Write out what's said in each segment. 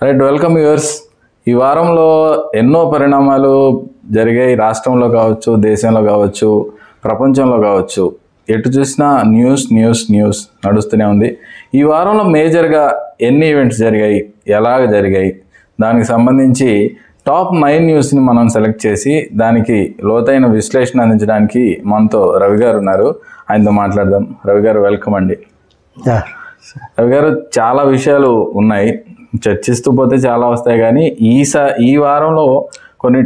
Right, welcome yours. ఈ వారంలో ఎన్నో పరిణామాలు జరిగాయి. రాష్ట్రంలో కావచ్చు, దేశంలో కావచ్చు, ప్రపంచంలో కావచ్చు. ఎటు చూసినా న్యూస్ న్యూస్ న్యూస్ నడుస్తూనే ఉంది. ఈ వారంలో మేజర్గా ఎన్ని ఈవెంట్స్ జరిగాయి, ఎలాగ జరిగాయి, దానికి సంబంధించి టాప్ 9 న్యూస్ని మనం సెలెక్ట్ చేసి దానికి లోతైన విశ్లేషణ అందించడానికి మనతో రవి గారు ఉన్నారు. ఆయనతో మాట్లాడదాం. రవి గారు, వెల్కమ్ అండి. రవి గారు, చాలా విషయాలు ఉన్నాయి, చర్చిస్తూ పోతే చాలా వస్తాయి, కానీ ఈ వారంలో కొన్ని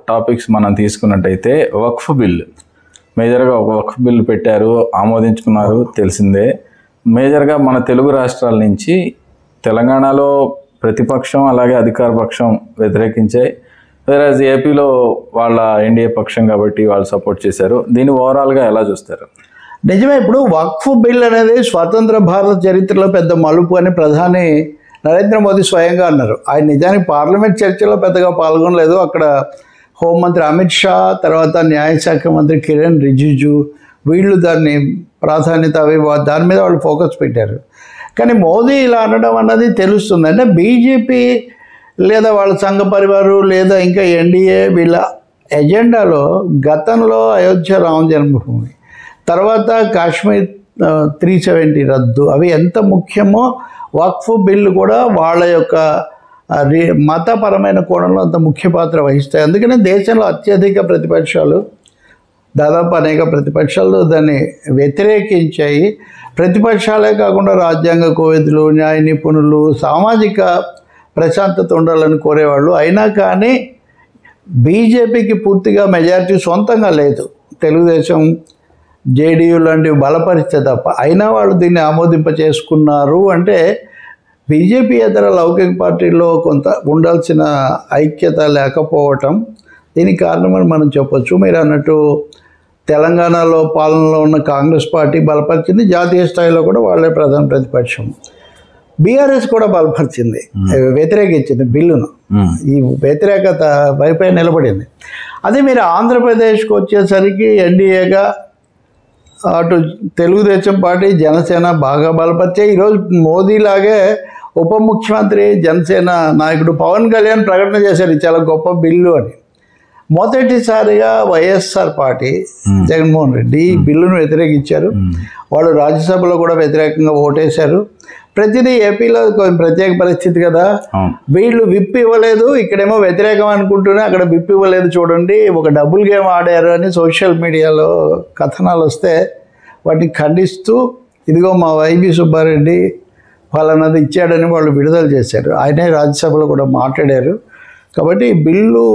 టాపిక్స్ మనం తీసుకున్నట్టయితే వక్ఫ్ బిల్, మేజర్గా ఒక వక్ఫ్ బిల్ పెట్టారు, ఆమోదించుకున్నారు, తెలిసిందే. మేజర్గా మన తెలుగు రాష్ట్రాల నుంచి తెలంగాణలో ప్రతిపక్షం అలాగే అధికార పక్షం వ్యతిరేకించాయి. వేరే ఏపీలో వాళ్ళ ఎన్డీఏ పక్షం కాబట్టి వాళ్ళు సపోర్ట్ చేశారు. దీన్ని ఓవరాల్గా ఎలా చూస్తారు? నిజమే. ఇప్పుడు వక్ఫ్ బిల్ అనేది స్వతంత్ర భారత చరిత్రలో పెద్ద మలుపు అని ప్రధాని నరేంద్ర మోదీ స్వయంగా అన్నారు. ఆయన నిజానికి పార్లమెంట్ చర్చలో పెద్దగా పాల్గొనలేదు. అక్కడ హోంమంత్రి అమిత్ షా, తర్వాత న్యాయశాఖ మంత్రి కిరణ్ రిజిజు, వీళ్ళు దాన్ని ప్రాధాన్యత దాని మీద వాళ్ళు ఫోకస్ పెట్టారు. కానీ మోదీ ఇలా అనడం అన్నది తెలుస్తుంది. అంటే బీజేపీ లేదా వాళ్ళ సంఘ పరివారు లేదా ఇంకా ఎన్డీఏ వీళ్ళ ఎజెండాలో గతంలో అయోధ్య రామ జన్మభూమి, తర్వాత కాశ్మీర్ 370 రద్దు, అవి ఎంత ముఖ్యమో వక్ఫ్ బిల్లు కూడా వాళ్ళ యొక్క మతపరమైన కోణంలో అంత ముఖ్య పాత్ర వహిస్తాయి. అందుకనే దేశంలో అత్యధిక ప్రతిపక్షాలు, దాదాపు అనేక ప్రతిపక్షాలు దాన్ని వ్యతిరేకించాయి. ప్రతిపక్షాలే కాకుండా రాజ్యాంగ కోవిదులు, న్యాయ నిపుణులు, సామాజిక ప్రశాంతత ఉండాలని కోరేవాళ్ళు. అయినా కానీ బీజేపీకి పూర్తిగా మెజారిటీ సొంతంగా లేదు. తెలుగుదేశం, జేడీయూ లాంటివి బలపరిస్తే తప్ప. అయినా వాళ్ళు దీన్ని ఆమోదింప చేసుకున్నారు. అంటే బీజేపీ ఇతర లౌకిక పార్టీల్లో కొంత ఉండాల్సిన ఐక్యత లేకపోవటం దీనికి కారణమని మనం చెప్పొచ్చు. మీరు అన్నట్టు తెలంగాణలో పాలనలో ఉన్న కాంగ్రెస్ పార్టీ బలపరిచింది, జాతీయ స్థాయిలో కూడా వాళ్ళే ప్రధాన ప్రతిపక్షం. బీఆర్ఎస్ కూడా బలపరిచింది, వ్యతిరేకించింది బిల్లును. ఈ వ్యతిరేకత వైపే నిలబడింది. అదే మీరు ఆంధ్రప్రదేశ్కి వచ్చేసరికి ఎన్డీఏగా అటు తెలుగుదేశం పార్టీ, జనసేన బాగా బలపరిచాయి. ఈరోజు మోదీలాగే ఉప ముఖ్యమంత్రి, జనసేన నాయకుడు పవన్ కళ్యాణ్ ప్రకటన చేశారు ఇది చాలా గొప్ప బిల్లు అని. మొదటిసారిగా వైఎస్ఆర్ పార్టీ, జగన్మోహన్ రెడ్డి ఈ బిల్లును వ్యతిరేకించారు. వాళ్ళు రాజ్యసభలో కూడా వ్యతిరేకంగా ఓటేశారు. ప్రతిదీ ఏపీలో ప్రత్యేక పరిస్థితి కదా, వీళ్ళు విప్ ఇవ్వలేదు, ఇక్కడేమో వ్యతిరేకం అనుకుంటూనే అక్కడ విప్ ఇవ్వలేదు. చూడండి, ఒక డబుల్ గేమ్ ఆడారు అని సోషల్ మీడియాలో కథనాలు వస్తే వాటిని ఖండిస్తూ ఇదిగో మా వైవి సుబ్బారెడ్డి వాళ్ళన్నది ఇచ్చాడని వాళ్ళు విడుదల చేశారు. ఆయనే రాజ్యసభలో కూడా మాట్లాడారు. కాబట్టి ఈ బిల్లు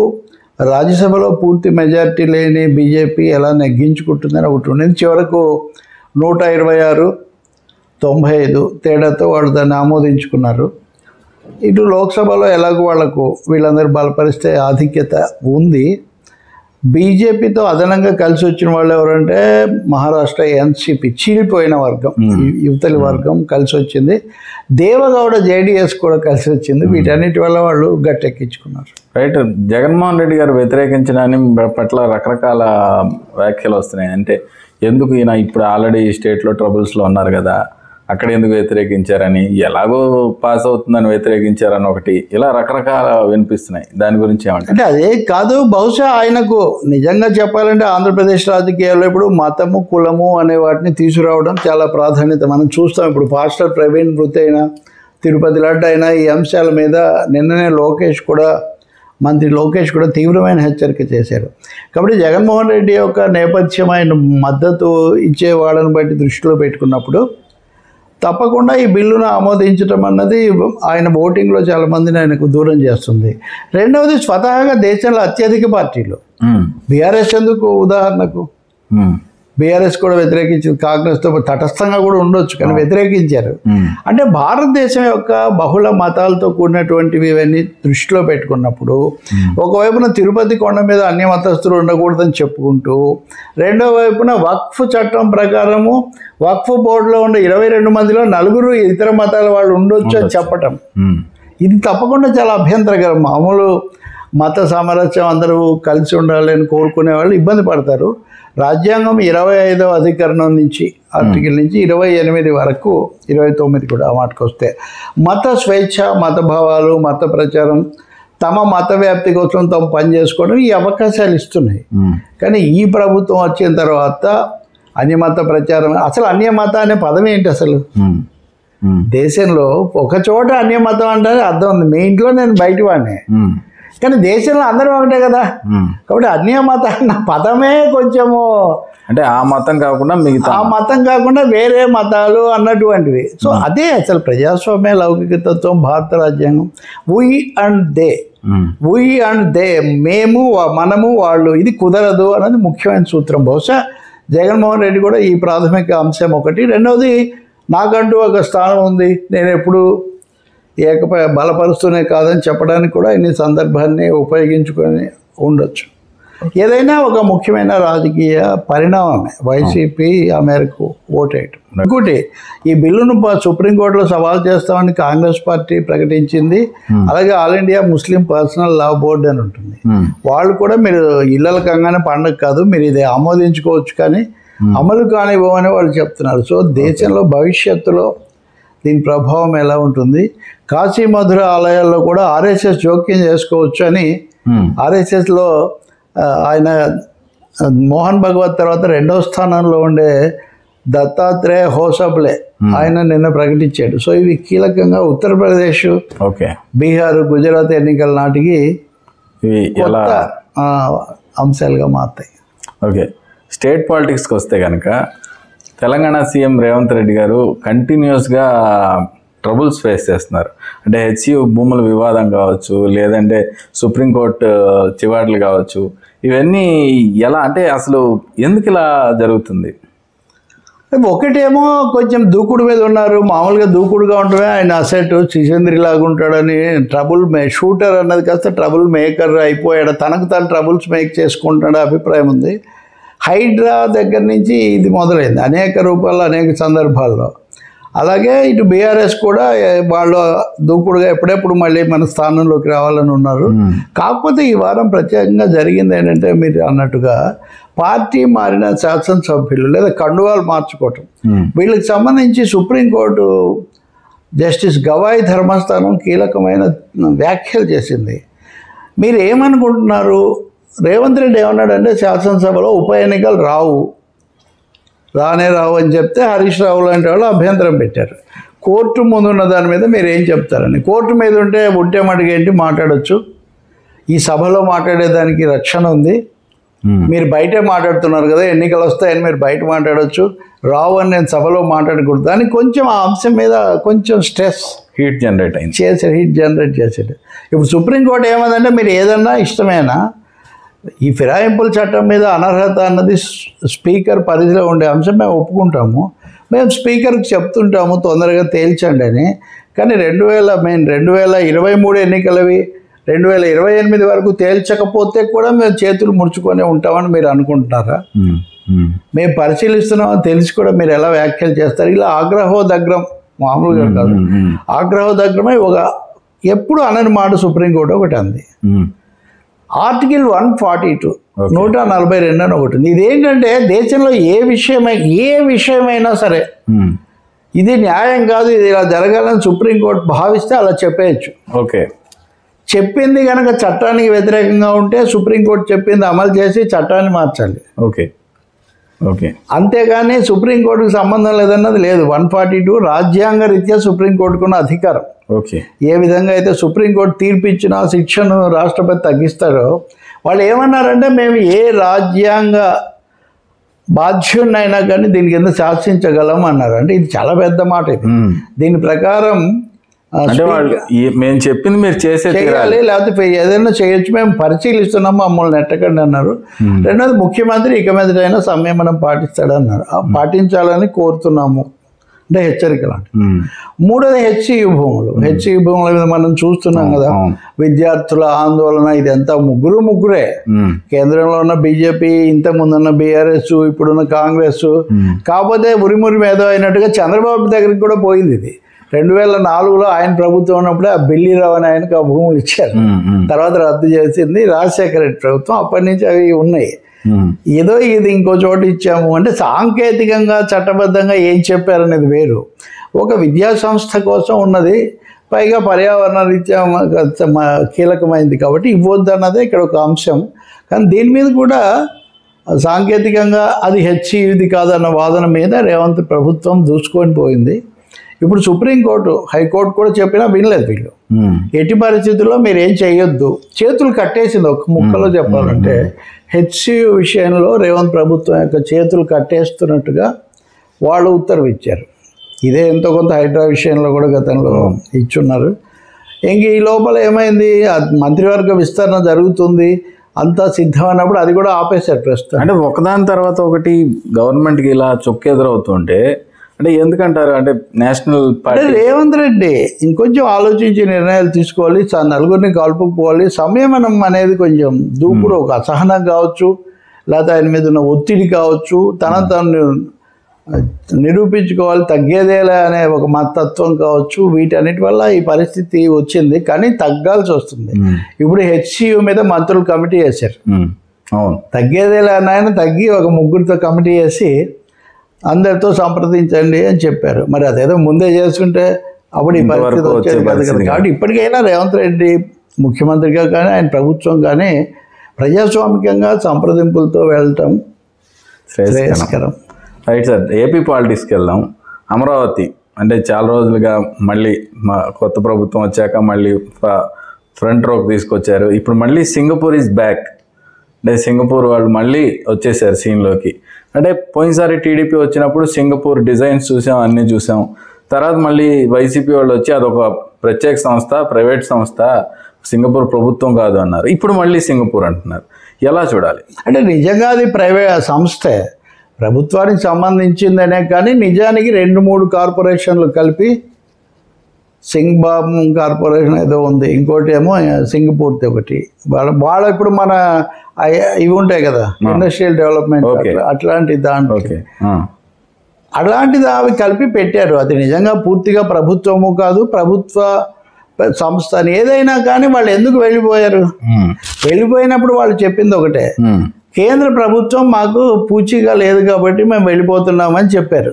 రాజ్యసభలో పూర్తి మెజారిటీ లేని బీజేపీ ఎలా నెగ్గించుకుంటుందని ఒకటి ఉండేది. చివరకు 126-95 తేడాతో వాళ్ళు దాన్ని ఆమోదించుకున్నారు. ఇటు లోక్సభలో ఎలాగో వాళ్లకు వీళ్ళందరూ బలపరిస్తే ఆధిక్యత ఉంది. బీజేపీతో అదనంగా కలిసి వచ్చిన వాళ్ళు ఎవరంటే మహారాష్ట్ర ఎన్సీపీ, చీలిపోయిన వర్గం, యువతలి వర్గం కలిసి వచ్చింది. దేవగౌడ జేడీఎస్ కూడా కలిసి వచ్చింది. వీటన్నిటి వల్ల వాళ్ళు గట్టెక్కించుకున్నారు. రైట్, జగన్మోహన్ రెడ్డి గారు వ్యతిరేకించడాన్ని పట్ల రకరకాల వ్యాఖ్యలు వస్తున్నాయి. అంటే ఎందుకు ఈయన ఇప్పుడు ఆల్రెడీ స్టేట్లో ట్రబుల్స్లో ఉన్నారు కదా, అక్కడ ఎందుకు వ్యతిరేకించారని, ఎలాగో పాస్ అవుతుందని వ్యతిరేకించారని ఒకటి, ఇలా రకరకాల వినిపిస్తున్నాయి. దాని గురించి ఏమంటే అదే కాదు, బహుశా ఆయనకు నిజంగా చెప్పాలంటే ఆంధ్రప్రదేశ్ రాజకీయాల్లో ఇప్పుడు మతము, కులము అనే వాటిని తీసుకురావడం చాలా ప్రాధాన్యత మనం చూస్తాం. ఇప్పుడు పాస్టర్ ప్రవీణ్ వృత్తి అయినా, తిరుపతి లడ్డు అయినా ఈ అంశాల మీద నిన్ననే మంత్రి లోకేష్ కూడా తీవ్రమైన హెచ్చరిక చేశారు. కాబట్టి జగన్మోహన్ రెడ్డి యొక్క నేపథ్యం, ఆయన మద్దతు ఇచ్చే వాళ్ళని బట్టి దృష్టిలో పెట్టుకున్నప్పుడు తప్పకుండా ఈ బిల్లును ఆమోదించడం అన్నది ఆయన ఓటింగ్లో చాలామందిని ఆయనకు దూరం చేస్తుంది. రెండవది, స్వతహాగా దేశంలో అత్యధిక పార్టీలు బీఆర్ఎస్ ఎందుకు, ఉదాహరణకు బీఆర్ఎస్ కూడా వ్యతిరేకించింది, కాంగ్రెస్తో తటస్థంగా కూడా ఉండొచ్చు కానీ వ్యతిరేకించారు. అంటే భారతదేశం యొక్క బహుళ మతాలతో కూడినటువంటివి ఇవన్నీ దృష్టిలో పెట్టుకున్నప్పుడు ఒకవైపున తిరుపతి కొండ మీద అన్ని మతస్థులు ఉండకూడదని చెప్పుకుంటూ, రెండో వైపున వక్ఫ్ చట్టం ప్రకారము వక్ఫ్ బోర్డులో ఉన్న 22 మందిలో 4 ఇతర మతాల వాళ్ళు ఉండొచ్చు అని చెప్పటం, ఇది తప్పకుండా చాలా అభ్యంతరకరం. మామూలు మత సామరస్యం అందరూ కలిసి ఉండాలని కోరుకునే వాళ్ళు ఇబ్బంది పడతారు. రాజ్యాంగం 25వ అధికరణం నుంచి ఆర్టికల్ నుంచి 28 వరకు 29 కూడా ఆ మాటకు వస్తే మత స్వేచ్ఛ, మత భావాలు, మత ప్రచారం, తమ మత వ్యాప్తి కోసం తాము పని చేసుకోవడం ఈ అవకాశాలు ఇస్తున్నాయి. కానీ ఈ ప్రభుత్వం వచ్చిన తర్వాత అన్యమత ప్రచారం, అసలు అన్యమత అనే పదం ఏంటి అసలు? దేశంలో ఒక చోట అన్యమతం అంటే అర్థం ఉంది, మీ ఇంట్లో నేను బయట వాడిని, కానీ దేశంలో అందరూ ఒకటే కదా. కాబట్టి అన్యమత అన్న పదమే కొంచెము అంటే ఆ మతం కాకుండా మిగతా, ఆ మతం కాకుండా వేరే మతాలు అన్నటువంటివి. సో అదే అసలు ప్రజాస్వామ్య లౌకికతత్వం, భారత రాజ్యాంగం. We and they, we and they, మేము, మనము, వాళ్ళు, ఇది కుదరదు అన్నది ముఖ్యమైన సూత్రం. బహుశా జగన్మోహన్ రెడ్డి కూడా ఈ ప్రాథమిక అంశం ఒకటి. రెండవది, నాకంటూ ఒక స్థానం ఉంది, నేను ఎప్పుడు బలపరుస్తూనే కాదని చెప్పడానికి కూడా ఇన్ని సందర్భాన్ని ఉపయోగించుకొని ఉండొచ్చు. ఏదైనా ఒక ముఖ్యమైన రాజకీయ పరిణామమే వైసీపీ ఆ మేరకు ఓటేయటం. ఇంకోటి, ఈ బిల్లును సుప్రీంకోర్టులో సవాల్ చేస్తామని కాంగ్రెస్ పార్టీ ప్రకటించింది. అలాగే ఆల్ ఇండియా ముస్లిం పర్సనల్ లా బోర్డు అని ఉంటుంది, వాళ్ళు కూడా మీరు ఇళ్ళ కంగానే పండగ కాదు, మీరు ఇది ఆమోదించుకోవచ్చు కానీ అమలు కానివ్వమని వాళ్ళు చెప్తున్నారు. సో దేశంలో భవిష్యత్తులో దీని ప్రభావం ఎలా ఉంటుంది? కాశీ మధుర ఆలయాల్లో కూడా ఆర్ఎస్ఎస్ జోక్యం చేసుకోవచ్చు అని ఆర్ఎస్ఎస్లో ఆయన మోహన్ భగవత్ తర్వాత 2వ స్థానంలో ఉండే దత్తాత్రేయ హోసబ్లే ఆయన నిన్న ప్రకటించాడు. సో ఇవి కీలకంగా ఉత్తరప్రదేశ్, బీహార్, గుజరాత్ ఎన్నికల నాటికి కొత్త అంశాలుగా మారుతాయి. ఓకే, స్టేట్ పాలిటిక్స్కి వస్తే కనుక తెలంగాణ సీఎం రేవంత్ రెడ్డి గారు కంటిన్యూస్గా ట్రబుల్స్ ఫేస్ చేస్తున్నారు. అంటే హెచ్యు భూముల వివాదం కావచ్చు, లేదంటే సుప్రీంకోర్టు చివాట్లు కావచ్చు, ఇవన్నీ ఎలా, అంటే అసలు ఎందుకు ఇలా జరుగుతుంది? ఒకటేమో కొంచెం దూకుడు మీద ఉన్నారు, మామూలుగా దూకుడుగా ఉంటమే ఆయన అసెట్ చిచంద్రి లాగా ఉంటాడని, ట్రబుల్ షూటర్ అన్నది కాస్త ట్రబుల్ మేకర్ అయిపోయాడు, తనకు తను ట్రబుల్స్ మేక్ చేసుకుంటాడు అభిప్రాయం ఉంది. హైడ్రా దగ్గర నుంచి ఇది మొదలైంది అనేక రూపాల్లో, అనేక సందర్భాల్లో. అలాగే ఇటు బీఆర్ఎస్ కూడా వాళ్ళు దూకుడుగా ఎప్పుడెప్పుడు మళ్ళీ మన స్థానంలోకి రావాలని ఉన్నారు. కాకపోతే ఈ వారం ప్రత్యేకంగా జరిగింది ఏంటంటే, మీరు అన్నట్టుగా పార్టీ మారిన శాసనసభ్యులు లేదా కండువాలు మార్చుకోవటం, వీళ్ళకి సంబంధించి సుప్రీంకోర్టు జస్టిస్ గవాయి ధర్మస్థానం కీలకమైన వ్యాఖ్యలు చేసింది. మీరు ఏమనుకుంటున్నారు? రేవంత్ రెడ్డి ఏమన్నాడంటే, శాసనసభలో ఉప ఎన్నికలు రానే రావు అని చెప్తే హరీష్ రావు లాంటి వాళ్ళు అభ్యంతరం పెట్టారు. కోర్టు ముందున్న దాని మీద మీరు ఏం చెప్తారని. కోర్టు మీద ఉంటే మటుకేంటి మాట్లాడచ్చు, ఈ సభలో మాట్లాడేదానికి రక్షణ ఉంది, మీరు బయటే మాట్లాడుతున్నారు కదా, ఎన్నికలు వస్తాయని మీరు బయట మాట్లాడచ్చు, రావు అని నేను సభలో మాట్లాడకూడదు అని కొంచెం ఆ అంశం మీద కొంచెం స్ట్రెస్ హీట్ జనరేట్ చేసాడు. ఇప్పుడు సుప్రీంకోర్టు ఏమందంటే, మీరు ఏదన్నా ఇష్టమేనా, ఈ ఫిరాయింపుల చట్టం మీద అనర్హత అన్నది స్పీకర్ పరిధిలో ఉండే అంశం, మేము ఒప్పుకుంటాము, మేము స్పీకర్కి చెప్తుంటాము తొందరగా తేల్చండి అని. కానీ 2023 ఎన్నికలవి 2028 వరకు తేల్చకపోతే కూడా మేము చేతులు ముడుచుకొని ఉంటామని మీరు అనుకుంటున్నారా? మేము పరిశీలిస్తున్నామని తెలిసి కూడా మీరు ఎలా వ్యాఖ్యలు చేస్తారు? ఇలా ఆగ్రహోదగ్రం, మామూలుగా కాదు, ఆగ్రహోదగ్రమై ఒక ఎప్పుడు అనని మాట సుప్రీంకోర్టు ఒకటి అంది. ఆర్టికల్ 142 142 అని ఒకటి ఉంది. ఇదేంటంటే దేశంలో ఏ విషయమైనా సరే ఇది న్యాయం కాదు, ఇది ఇలా జరగాలని సుప్రీంకోర్టు భావిస్తే అలా చెప్పేయచ్చు. ఓకే, చెప్పింది కనుక చట్టానికి వ్యతిరేకంగా ఉంటే సుప్రీంకోర్టు చెప్పింది అమలు చేసి చట్టాన్ని మార్చాలి. ఓకే, అంతేగాని సుప్రీంకోర్టుకు సంబంధం లేదన్నది లేదు. 142 రాజ్యాంగ రీత్యా సుప్రీంకోర్టుకున్న అధికారం. ఏ విధంగా అయితే సుప్రీంకోర్టు తీర్పు ఇచ్చిన శిక్షను రాష్ట్రపతి తగ్గిస్తారో, వాళ్ళు ఏమన్నారంటే, మేము ఏ రాజ్యాంగ బాధ్యున్నైనా కానీ దీని కింద శాసించగలం అన్నారు. అంటే ఇది చాలా పెద్ద మాట. ఇది దీని ప్రకారం మేము చెప్పింది మీరు చేయాలి, లేకపోతే ఏదైనా చేయొచ్చు, మేము పరిశీలిస్తున్నాము, మమ్మల్ని నెట్టకండి అన్నారు. రెండోది, ముఖ్యమంత్రి ఇక మీదటైనా సంయమనం పాటిస్తాడన్నారు, పాటించాలని కోరుతున్నాము అంటే హెచ్చరిక లాంటి. మూడోది హెచ్సియు భూముల మీద మనం చూస్తున్నాం కదా, విద్యార్థుల ఆందోళన, ఇదంతా ముగ్గురే, కేంద్రంలో ఉన్న బీజేపీ, ఇంతకుముందున్న బీఆర్ఎస్, ఇప్పుడున్న కాంగ్రెస్. కాకపోతే ఉరిమురి మీద అయినట్టుగా చంద్రబాబు దగ్గరికి కూడా పోయింది ఇది. 2004లో ఆయన ప్రభుత్వం ఉన్నప్పుడే ఆ బిల్లీరావు అని ఆయనకు ఆ భూములు ఇచ్చారు. తర్వాత రద్దు చేసింది రాజశేఖర రెడ్డి ప్రభుత్వం. అప్పటి నుంచి అవి ఉన్నాయి. ఏదో ఇది ఇంకో చోట ఇచ్చాము అంటే సాంకేతికంగా చట్టబద్ధంగా ఏం చెప్పారనేది వేరు. ఒక విద్యా సంస్థ కోసం ఉన్నది, పైగా పర్యావరణ రీత్యా కీలకమైంది కాబట్టి ఇవ్వద్దు అన్నదే ఇక్కడ ఒక అంశం. కానీ దీని మీద కూడా సాంకేతికంగా అది ఇది కాదన్న వాదన మీద రేవంత్ ప్రభుత్వం దూసుకొని పోయింది. ఇప్పుడు సుప్రీంకోర్టు, హైకోర్టు కూడా చెప్పినా వినలేదు వీళ్ళు. ఎట్టి పరిస్థితుల్లో మీరు ఏం చేయొద్దు, చేతులు కట్టేసింది. ఒక ముక్కలో చెప్పాలంటే హెచ్సియు విషయంలో రేవంత్ ప్రభుత్వం యొక్క చేతులు కట్టేస్తున్నట్టుగా వాళ్ళు ఉత్తర్వు ఇచ్చారు. ఇదే ఎంతో కొంత హైడ్రా విషయంలో కూడా గతంలో ఇచ్చున్నారు. ఇంక ఈ లోపల ఏమైంది, మంత్రివర్గ విస్తరణ జరుగుతుంది, అంతా సిద్ధం అన్నప్పుడు అది కూడా ఆపేశారు ప్రస్తుతం. అంటే ఒకదాని తర్వాత ఒకటి గవర్నమెంట్కి ఇలా చొక్కెదురవుతుంటే అంటే ఎందుకంటారు? అంటే నేషనల్ పార్టీ రేవంత్ రెడ్డి ఇంకొంచెం ఆలోచించి నిర్ణయాలు తీసుకోవాలి, నలుగురిని కలుపుకోవాలి. సంయమనం అనేది కొంచెం దూకుడు, ఒక అసహనం కావచ్చు, లేకపోతే ఆయన మీద ఉన్న ఒత్తిడి కావచ్చు, తను నిరూపించుకోవాలి, తగ్గేదేలే అనే ఒక మతత్వం కావచ్చు, వీటన్నిటి వల్ల ఈ పరిస్థితి వచ్చింది. కానీ తగ్గాల్సి వస్తుంది. ఇప్పుడు హెచ్సియు మీద మంత్రులు కమిటీ చేశారు. అవును, తగ్గేదేలే అని ఆయన తగ్గి ఒక ముగ్గురితో కమిటీ చేసి అందరితో సంప్రదించండి అని చెప్పారు. మరి అదేదో ముందే చేసుకుంటే అప్పుడు ఈ పరిస్థితి వచ్చేది కదా. కాబట్టి ఇప్పటికైనా రేవంత్ రెడ్డి ముఖ్యమంత్రిగా కానీ ఆయన ప్రభుత్వం కానీ ప్రజాస్వామికంగా సంప్రదింపులతో వెళ్ళటం శ్రేయస్కరం. రైట్ సార్, ఏపీ పాలిటిక్స్కి వెళ్దాం. అమరావతి అంటే చాలా రోజులుగా మళ్ళీ మా కొత్త ప్రభుత్వం వచ్చాక మళ్ళీ ఫ్రంట్ రోకి తీసుకొచ్చారు. ఇప్పుడు మళ్ళీ సింగపూర్ ఈజ్ బ్యాక్. అంటే సింగపూర్ వాళ్ళు మళ్ళీ వచ్చేసారు సీన్లోకి. అంటే పోయినసారి టీడీపీ వచ్చినప్పుడు సింగపూర్ డిజైన్స్ చూసాం, అన్నీ చూసాం. తర్వాత మళ్ళీ వైసీపీ వాళ్ళు వచ్చి అదొక ప్రత్యేక సంస్థ, ప్రైవేట్ సంస్థ, సింగపూర్ ప్రభుత్వం కాదు అన్నారు. ఇప్పుడు మళ్ళీ సింగపూర్ అంటున్నారు. ఎలా చూడాలి? అంటే నిజంగా అది ప్రైవేట్ సంస్థే, ప్రభుత్వానికి సంబంధించిందనే. కానీ నిజానికి 2-3 కార్పొరేషన్లు కలిపి సింగ్బామ్ కార్పొరేషన్ ఏదో ఉంది, ఇంకోటి ఏమో సింగపూర్ది ఒకటి. వాళ్ళ ఇప్పుడు మన ఇవి ఉంటాయి కదా, ఇండస్ట్రియల్ డెవలప్మెంట్ అట్లాంటి దాంట్లో అలాంటిది అవి కలిపి పెట్టారు. అది నిజంగా పూర్తిగా ప్రభుత్వము కాదు, ప్రభుత్వ సంస్థ అని ఏదైనా. కానీ వాళ్ళు ఎందుకు వెళ్ళిపోయారు? వెళ్ళిపోయినప్పుడు వాళ్ళు చెప్పింది ఒకటే, కేంద్ర ప్రభుత్వం మాకు పూచీగా లేదు కాబట్టి మేము వెళ్ళిపోతున్నామని చెప్పారు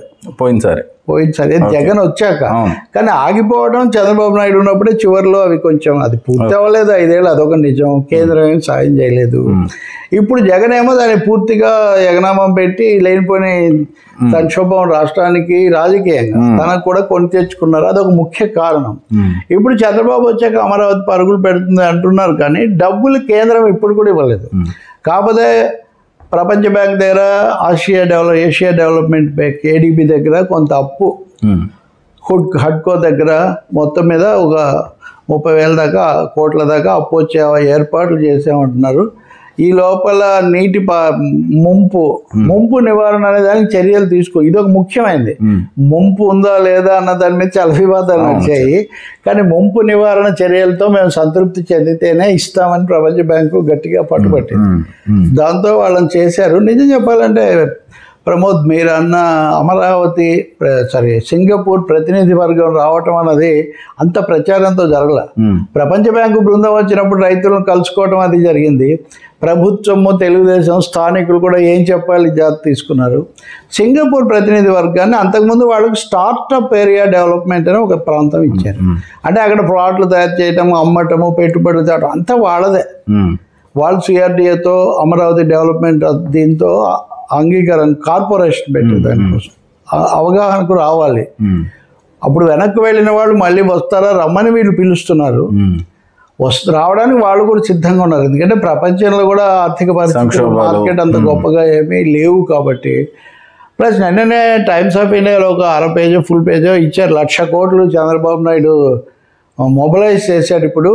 పోయినసారి జగన్ వచ్చాక. కానీ ఆగిపోవడం చంద్రబాబు నాయుడు ఉన్నప్పుడే చివరిలో అవి కొంచెం అది పూర్తి అవ్వలేదు 5 ఏళ్ళు, అదొక నిజం. కేంద్రం ఏం సాయం చేయలేదు. ఇప్పుడు జగన్ ఏమో దాన్ని పూర్తిగా ఎగనామం పెట్టి లేనిపోయిన సంక్షోభం రాష్ట్రానికి రాజకీయంగా తనకు కూడా కొని తెచ్చుకున్నారు. అదొక ముఖ్య కారణం. ఇప్పుడు చంద్రబాబు వచ్చాక అమరావతి పరుగులు పెడుతుంది అంటున్నారు, కానీ డబ్బులు కేంద్రం ఇప్పుడు కూడా ఇవ్వలేదు. కాకపోతే ప్రపంచ బ్యాంక్ దగ్గర, ఏషియా డెవలప్మెంట్ బ్యాంక్ ఏడీబీ దగ్గర కొంత అప్పు, హడ్కో దగ్గర మొత్తం మీద ఒక 30,000 కోట్ల దాకా అప్పు వచ్చే ఏర్పాట్లు చేసామంటున్నారు. ఈ లోపల నీటి ముంపు నివారణ అనే దానికి చర్యలు ఇదొక ముఖ్యమైనది. ముంపు ఉందా లేదా అన్న దాని మీద చాలా వివాదాలు వచ్చాయి. కానీ ముంపు నివారణ చర్యలతో మేము సంతృప్తి చెందితేనే ఇస్తామని ప్రపంచ బ్యాంకు గట్టిగా పట్టుబట్టింది. దాంతో వాళ్ళని చేశారు. నిజం చెప్పాలంటే ప్రమోద్, మీరు అన్న అమరావతి సింగపూర్ ప్రతినిధి వర్గం రావటం అన్నది అంత ప్రచారంతో జరగల. ప్రపంచ బ్యాంకు బృందం వచ్చినప్పుడు రైతులను కలుసుకోవటం అది జరిగింది. ప్రభుత్వము, తెలుగుదేశం, స్థానికులు కూడా ఏం చెప్పాలి జాగ్రత్త తీసుకున్నారు. సింగపూర్ ప్రతినిధి వర్గాన్ని అంతకుముందు వాళ్ళకి స్టార్టప్ ఏరియా డెవలప్మెంట్ అని ఒక ప్రాంతం ఇచ్చారు. అంటే అక్కడ ప్లాట్లు తయారు చేయటము, అమ్మటము, పెట్టుబడులు తేవటం అంతా వాళ్ళదే. వాళ్ళు సిఆర్డీఏతో అమరావతి డెవలప్మెంట్ దీంతో అంగీకారం కార్పొరేషన్ పెట్టారు. దానికోసం అవగాహనకు రావాలి. అప్పుడు వెనక్కి వెళ్ళిన వాళ్ళు మళ్ళీ వస్తారా రమ్మని వీళ్ళు పిలుస్తున్నారు. రావడానికి వాళ్ళు కూడా సిద్ధంగా ఉన్నారు. ఎందుకంటే ప్రపంచంలో కూడా ఆర్థిక పరిస్థితులు, మార్కెట్ అంత గొప్పగా ఏమీ లేవు కాబట్టి. ప్లస్ నిన్ననే టైమ్స్ ఆఫ్ ఇండియాలో ఒక 1/2 పేజో ఫుల్ పేజో ఇచ్చారు. 1,00,000 కోట్లు చంద్రబాబు నాయుడు మొబిలైజ్ చేశాడు. ఇప్పుడు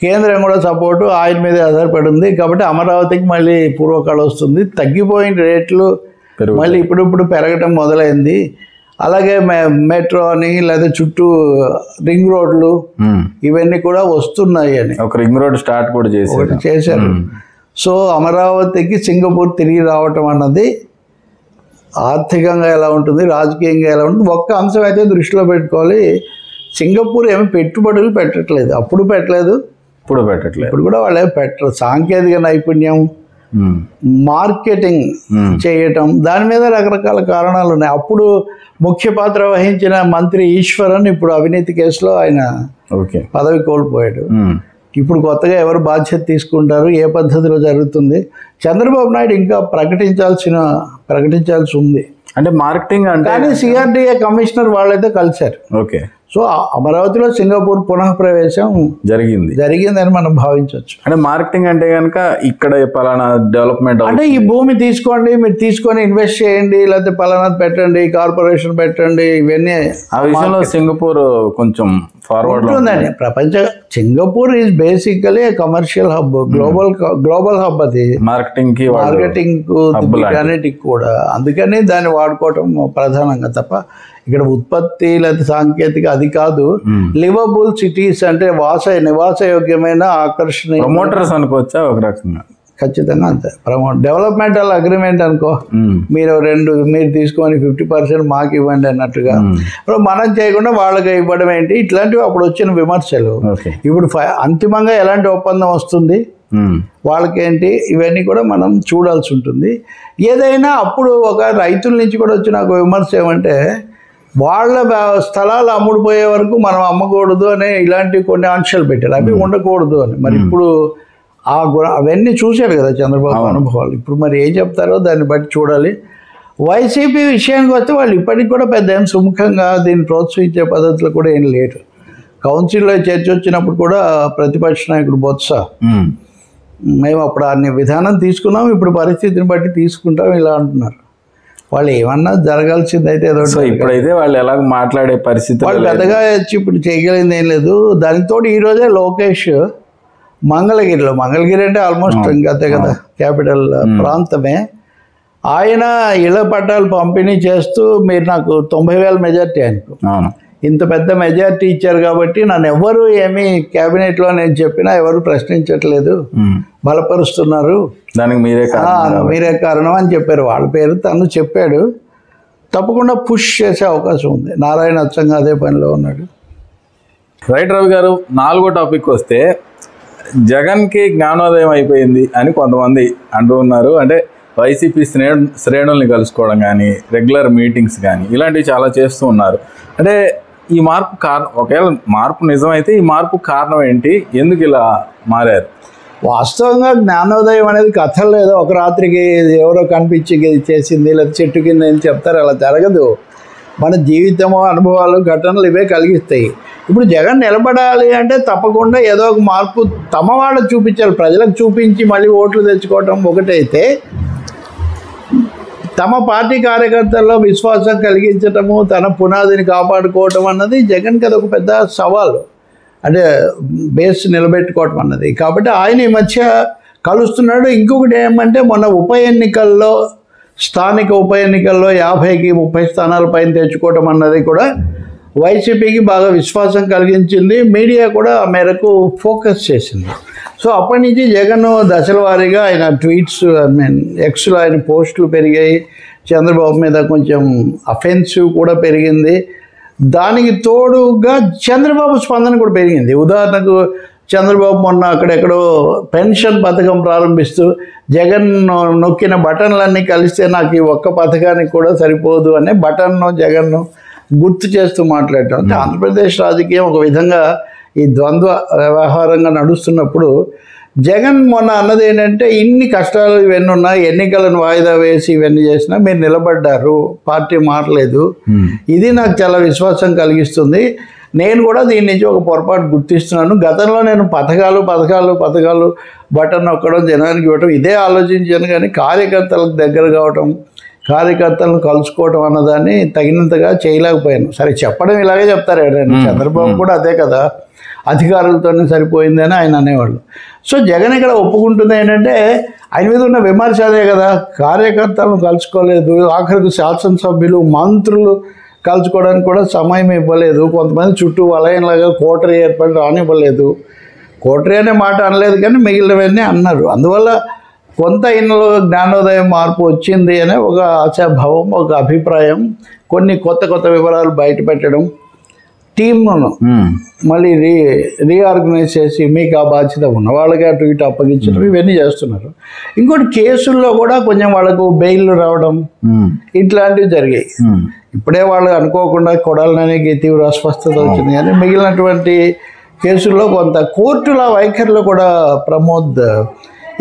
కేంద్రం కూడా సపోర్టు ఆయన మీద ఆధారపడి ఉంది. కాబట్టి అమరావతికి మళ్ళీ పూర్వకాలం వస్తుంది. తగ్గిపోయిన రేట్లు మళ్ళీ ఇప్పుడు పెరగటం మొదలైంది. అలాగే మెట్రో అని లేదా చుట్టూ రింగ్ రోడ్లు ఇవన్నీ కూడా వస్తున్నాయి అని ఒక రింగ్ రోడ్ స్టార్ట్ కూడా చేశారు. సో అమరావతికి సింగపూర్ తిరిగి రావటం అన్నది ఆర్థికంగా ఎలా ఉంటుంది, రాజకీయంగా ఎలా ఉంటుంది, ఒక్క అంశం అయితే దృష్టిలో పెట్టుకోవాలి. సింగపూర్ ఏమి పెట్టుబడులు పెట్టట్లేదు, అప్పుడు పెట్టలేదు, ఇప్పుడు పెట్టట్లేదు, ఇప్పుడు కూడా వాళ్ళు ఏమి పెట్టరు. సాంకేతిక నైపుణ్యం, మార్కెటింగ్ చేయటం, దాని మీద రకరకాల కారణాలు ఉన్నాయి. అప్పుడు ముఖ్య పాత్ర వహించిన మంత్రి ఈశ్వరన్ ఇప్పుడు అవినీతి కేసులో ఆయన పదవి కోల్పోయాడు. ఇప్పుడు కొత్తగా ఎవరు బాధ్యత తీసుకుంటారు, ఏ పద్ధతిలో జరుగుతుంది, చంద్రబాబు నాయుడు ఇంకా ప్రకటించాల్సి ఉంది. అంటే మార్కెటింగ్ అంటే, కానీ సిఆర్డీఏ కమిషనర్ వాళ్ళైతే కలిశారు. ఓకే. సో అమరావతిలో సింగపూర్ పునః ప్రవేశం జరిగిందని మనం భావించవచ్చు. అంటే మార్కెటింగ్ అంటే కనుక ఇక్కడ పలానా డెవలప్మెంట్ అంటే ఈ భూమి తీసుకోండి, మీరు తీసుకొని ఇన్వెస్ట్ చేయండి, లేకపోతే పలానా పెట్టండి, కార్పొరేషన్ పెట్టండి, ఇవన్నీ. ఆ విషయంలో సింగపూర్ కొంచెం ఫార్వర్డ్ ఉంటుందండి. Singapore is basically commercial hub, global hub. అది మార్కెటింగ్ అన్నిటికి కూడా, అందుకని దాన్ని వాడుకోవటం ప్రధానంగా తప్ప ఇక్కడ ఉత్పత్తి లేదా సాంకేతిక అది కాదు. లివబుల్ సిటీస్ అంటే నివాసయోగ్యమైన ఆకర్షణీయ ప్రమోటర్స్ అనుకోవచ్చా ఒక రకంగా? ఖచ్చితంగా అంతే. డెవలప్మెంటల్ అగ్రిమెంట్ అనుకో, మీరు తీసుకొని 50% మాకు ఇవ్వండి అన్నట్టుగా. మనం చేయకుండా వాళ్ళకి ఇవ్వడం ఏంటి, ఇట్లాంటివి అప్పుడు వచ్చిన విమర్శలు. ఇప్పుడు అంతిమంగా ఎలాంటి ఒప్పందం వస్తుంది, వాళ్ళకేంటి, ఇవన్నీ కూడా మనం చూడాల్సి ఉంటుంది. ఏదైనా అప్పుడు ఒక రైతుల నుంచి కూడా వచ్చిన ఒక విమర్శ ఏమంటే, వాళ్ళ స్థలాలు అమ్ముడుపోయే వరకు మనం అమ్మకూడదు అనే ఇలాంటి కొన్ని ఆంక్షలు పెట్టారు. అవి ఉండకూడదు అని. మరి ఇప్పుడు అవన్నీ చూశాడు కదా చంద్రబాబు అనుభవాలు. ఇప్పుడు మరి ఏం చెప్తారో దాన్ని బట్టి చూడాలి. వైసీపీ విషయానికి వస్తే వాళ్ళు ఇప్పటికి కూడా పెద్ద ఏం సుముఖంగా దీన్ని ప్రోత్సహించే పద్ధతులు కూడా ఏం లేదు. కౌన్సిల్లో చర్చ వచ్చినప్పుడు కూడా ప్రతిపక్ష నాయకుడు బొత్స, మేము అప్పుడు అన్ని విధానం తీసుకున్నాం, ఇప్పుడు పరిస్థితిని బట్టి తీసుకుంటాం ఇలా అంటున్నారు. వాళ్ళు ఏమన్నా జరగాల్సిందైతే ఏదో. ఇప్పుడైతే వాళ్ళు ఎలా మాట్లాడే పరిస్థితి, వాళ్ళు పెద్దగా ఇప్పుడు చేయగలిగింది ఏం లేదు. దానితో ఈరోజే లోకేష్ మంగళగిరి అంటే ఆల్మోస్ట్ ఇంకా అంతే కదా, క్యాపిటల్ ప్రాంతమే, ఆయన ఇళ్ల పట్టాలు పంపిణీ చేస్తూ మీరు నాకు 90,000 మెజార్టీ అనుకో, ఇంత పెద్ద మెజార్టీ ఇచ్చారు కాబట్టి నన్ను ఎవరు ఏమి క్యాబినెట్లో నేను చెప్పినా ఎవరు ప్రశ్నించట్లేదు, బలపరుస్తున్నారు, దానికి మీరే కారణం అని చెప్పారు. వాళ్ళ పేరు తను చెప్పాడు. తప్పకుండా పుష్ చేసే అవకాశం ఉంది. నారాయణ అచ్చంగా అదే పనిలో ఉన్నాడు. రైట్ రవి గారు, 4వ టాపిక్ వస్తే, జగన్కి జ్ఞానోదయం అయిపోయింది అని కొంతమంది అంటూ ఉన్నారు. అంటే వైసీపీ శ్రేణుల్ని కలుసుకోవడం కానీ, రెగ్యులర్ మీటింగ్స్ కానీ ఇలాంటివి చాలా చేస్తూ ఉన్నారు. అంటే ఈ మార్పు ఒకవేళ మార్పు నిజమైతే ఈ మార్పు కారణం ఏంటి, ఎందుకు ఇలా మారారు? వాస్తవంగా జ్ఞానోదయం అనేది కథలు లేదో ఒక రాత్రికి ఎవరో కనిపించి చేసింది లేదా చెట్టు కింద అని చెప్తారు, అలా జరగదు. మన జీవితము, అనుభవాలు, ఘటనలు ఇవే కలిగిస్తాయి. ఇప్పుడు జగన్ నిలబడాలి అంటే తప్పకుండా ఏదో ఒక మార్పు తమ వాళ్ళకు చూపించాలి. ప్రజలకు చూపించి మళ్ళీ ఓట్లు తెచ్చుకోవటం ఒకటైతే, తమ పార్టీ కార్యకర్తల్లో విశ్వాసం కలిగించటము, తన పునాదిని కాపాడుకోవటం అన్నది జగన్కి అదొక పెద్ద సవాలు. అంటే బేస్ నిలబెట్టుకోవటం అన్నది. కాబట్టి ఆయన ఈ మధ్య కలుస్తున్నాడు. ఇంకొకటి ఏమంటే, మొన్న స్థానిక ఉప ఎన్నికల్లో 50కి 30 స్థానాల పైన తెచ్చుకోవటం అన్నది కూడా వైసీపీకి బాగా విశ్వాసం కలిగించింది. మీడియా కూడా ఆ మేరకు ఫోకస్ చేసింది. సో అప్పటి నుంచి జగన్ దశల వారీగా ఆయన ట్వీట్స్, ఎక్స్లో ఆయన పోస్టులు పెరిగాయి. చంద్రబాబు మీద కొంచెం అఫెన్సివ్ కూడా పెరిగింది. దానికి తోడుగా చంద్రబాబు స్పందన కూడా పెరిగింది. ఉదాహరణకు చంద్రబాబు మొన్న అక్కడెక్కడో పెన్షన్ పథకం ప్రారంభిస్తూ, జగన్ నొక్కిన బటన్లన్నీ కలిస్తే నాకు ఈ ఒక్క పథకానికి కూడా సరిపోదు అనే బటన్ను జగన్ను గుర్తు చేస్తూ మాట్లాడటం. అంటే ఆంధ్రప్రదేశ్ రాజకీయం ఒక విధంగా ఈ ద్వంద్వ వ్యవహారంగా నడుస్తున్నప్పుడు జగన్ మొన్న అన్నది ఏంటంటే, ఇన్ని కష్టాలు ఇవన్నీ ఉన్నాయి, ఎన్నికలను వాయిదా వేసి ఇవన్నీ చేసినా మీరు నిలబడ్డారు, పార్టీ మారలేదు, ఇది నాకు చాలా విశ్వాసం కలిగిస్తుంది. నేను కూడా దీని నుంచి ఒక పొరపాటు గుర్తిస్తున్నాను. గతంలో నేను పథకాలు బటన్ నొక్కడం, జనానికి ఇవ్వటం ఇదే ఆలోచించాను, కానీ కార్యకర్తలకు దగ్గర కావటం, కార్యకర్తలను కలుసుకోవటం అన్నదాన్ని తగినంతగా చేయలేకపోయాను. సరే, చెప్పడం ఇలాగే చెప్తారు ఎవరైనా, చంద్రబాబు కూడా అదే కదా, అధికారులతోనే సరిపోయిందని ఆయన అనేవాళ్ళు. సో జగన్ ఇక్కడ ఒప్పుకుంటుంది ఏంటంటే, ఆయన మీద ఉన్న విమర్శ అదే కదా, కార్యకర్తలను కలుసుకోలేదు, ఆఖరికి శాసనసభ్యులు, మంత్రులు కలుసుకోవడానికి కూడా సమయం ఇవ్వలేదు, కొంతమంది చుట్టూ వలయంలాగా కోటరీ ఏర్పడి రానివ్వలేదు. కోటరీ అనే మాట అనలేదు కానీ మిగిలినవన్నీ అన్నారు. అందువల్ల కొంత ఈయనలో జ్ఞానోదయం మార్పు వచ్చింది అనే ఒక ఆశాభావం, ఒక అభిప్రాయం, కొన్ని కొత్త కొత్త వివరాలు బయట పెట్టడం, టీంను మళ్ళీ రీఆర్గనైజ్ చేసి మీకు ఆ బాధ్యత ఉన్న వాళ్ళకి అటు ఇటు అప్పగించడం, ఇవన్నీ చేస్తున్నారు. ఇంకోటి కేసుల్లో కూడా కొంచెం వాళ్ళకు బెయిల్ రావడం ఇట్లాంటివి జరిగాయి. ఇప్పుడే వాళ్ళు అనుకోకుండా కొడాలనేకి తీవ్ర అస్వస్థత వచ్చింది, కానీ మిగిలినటువంటి కేసుల్లో కొంత కోర్టుల వైఖరిలో కూడా ప్రమోద్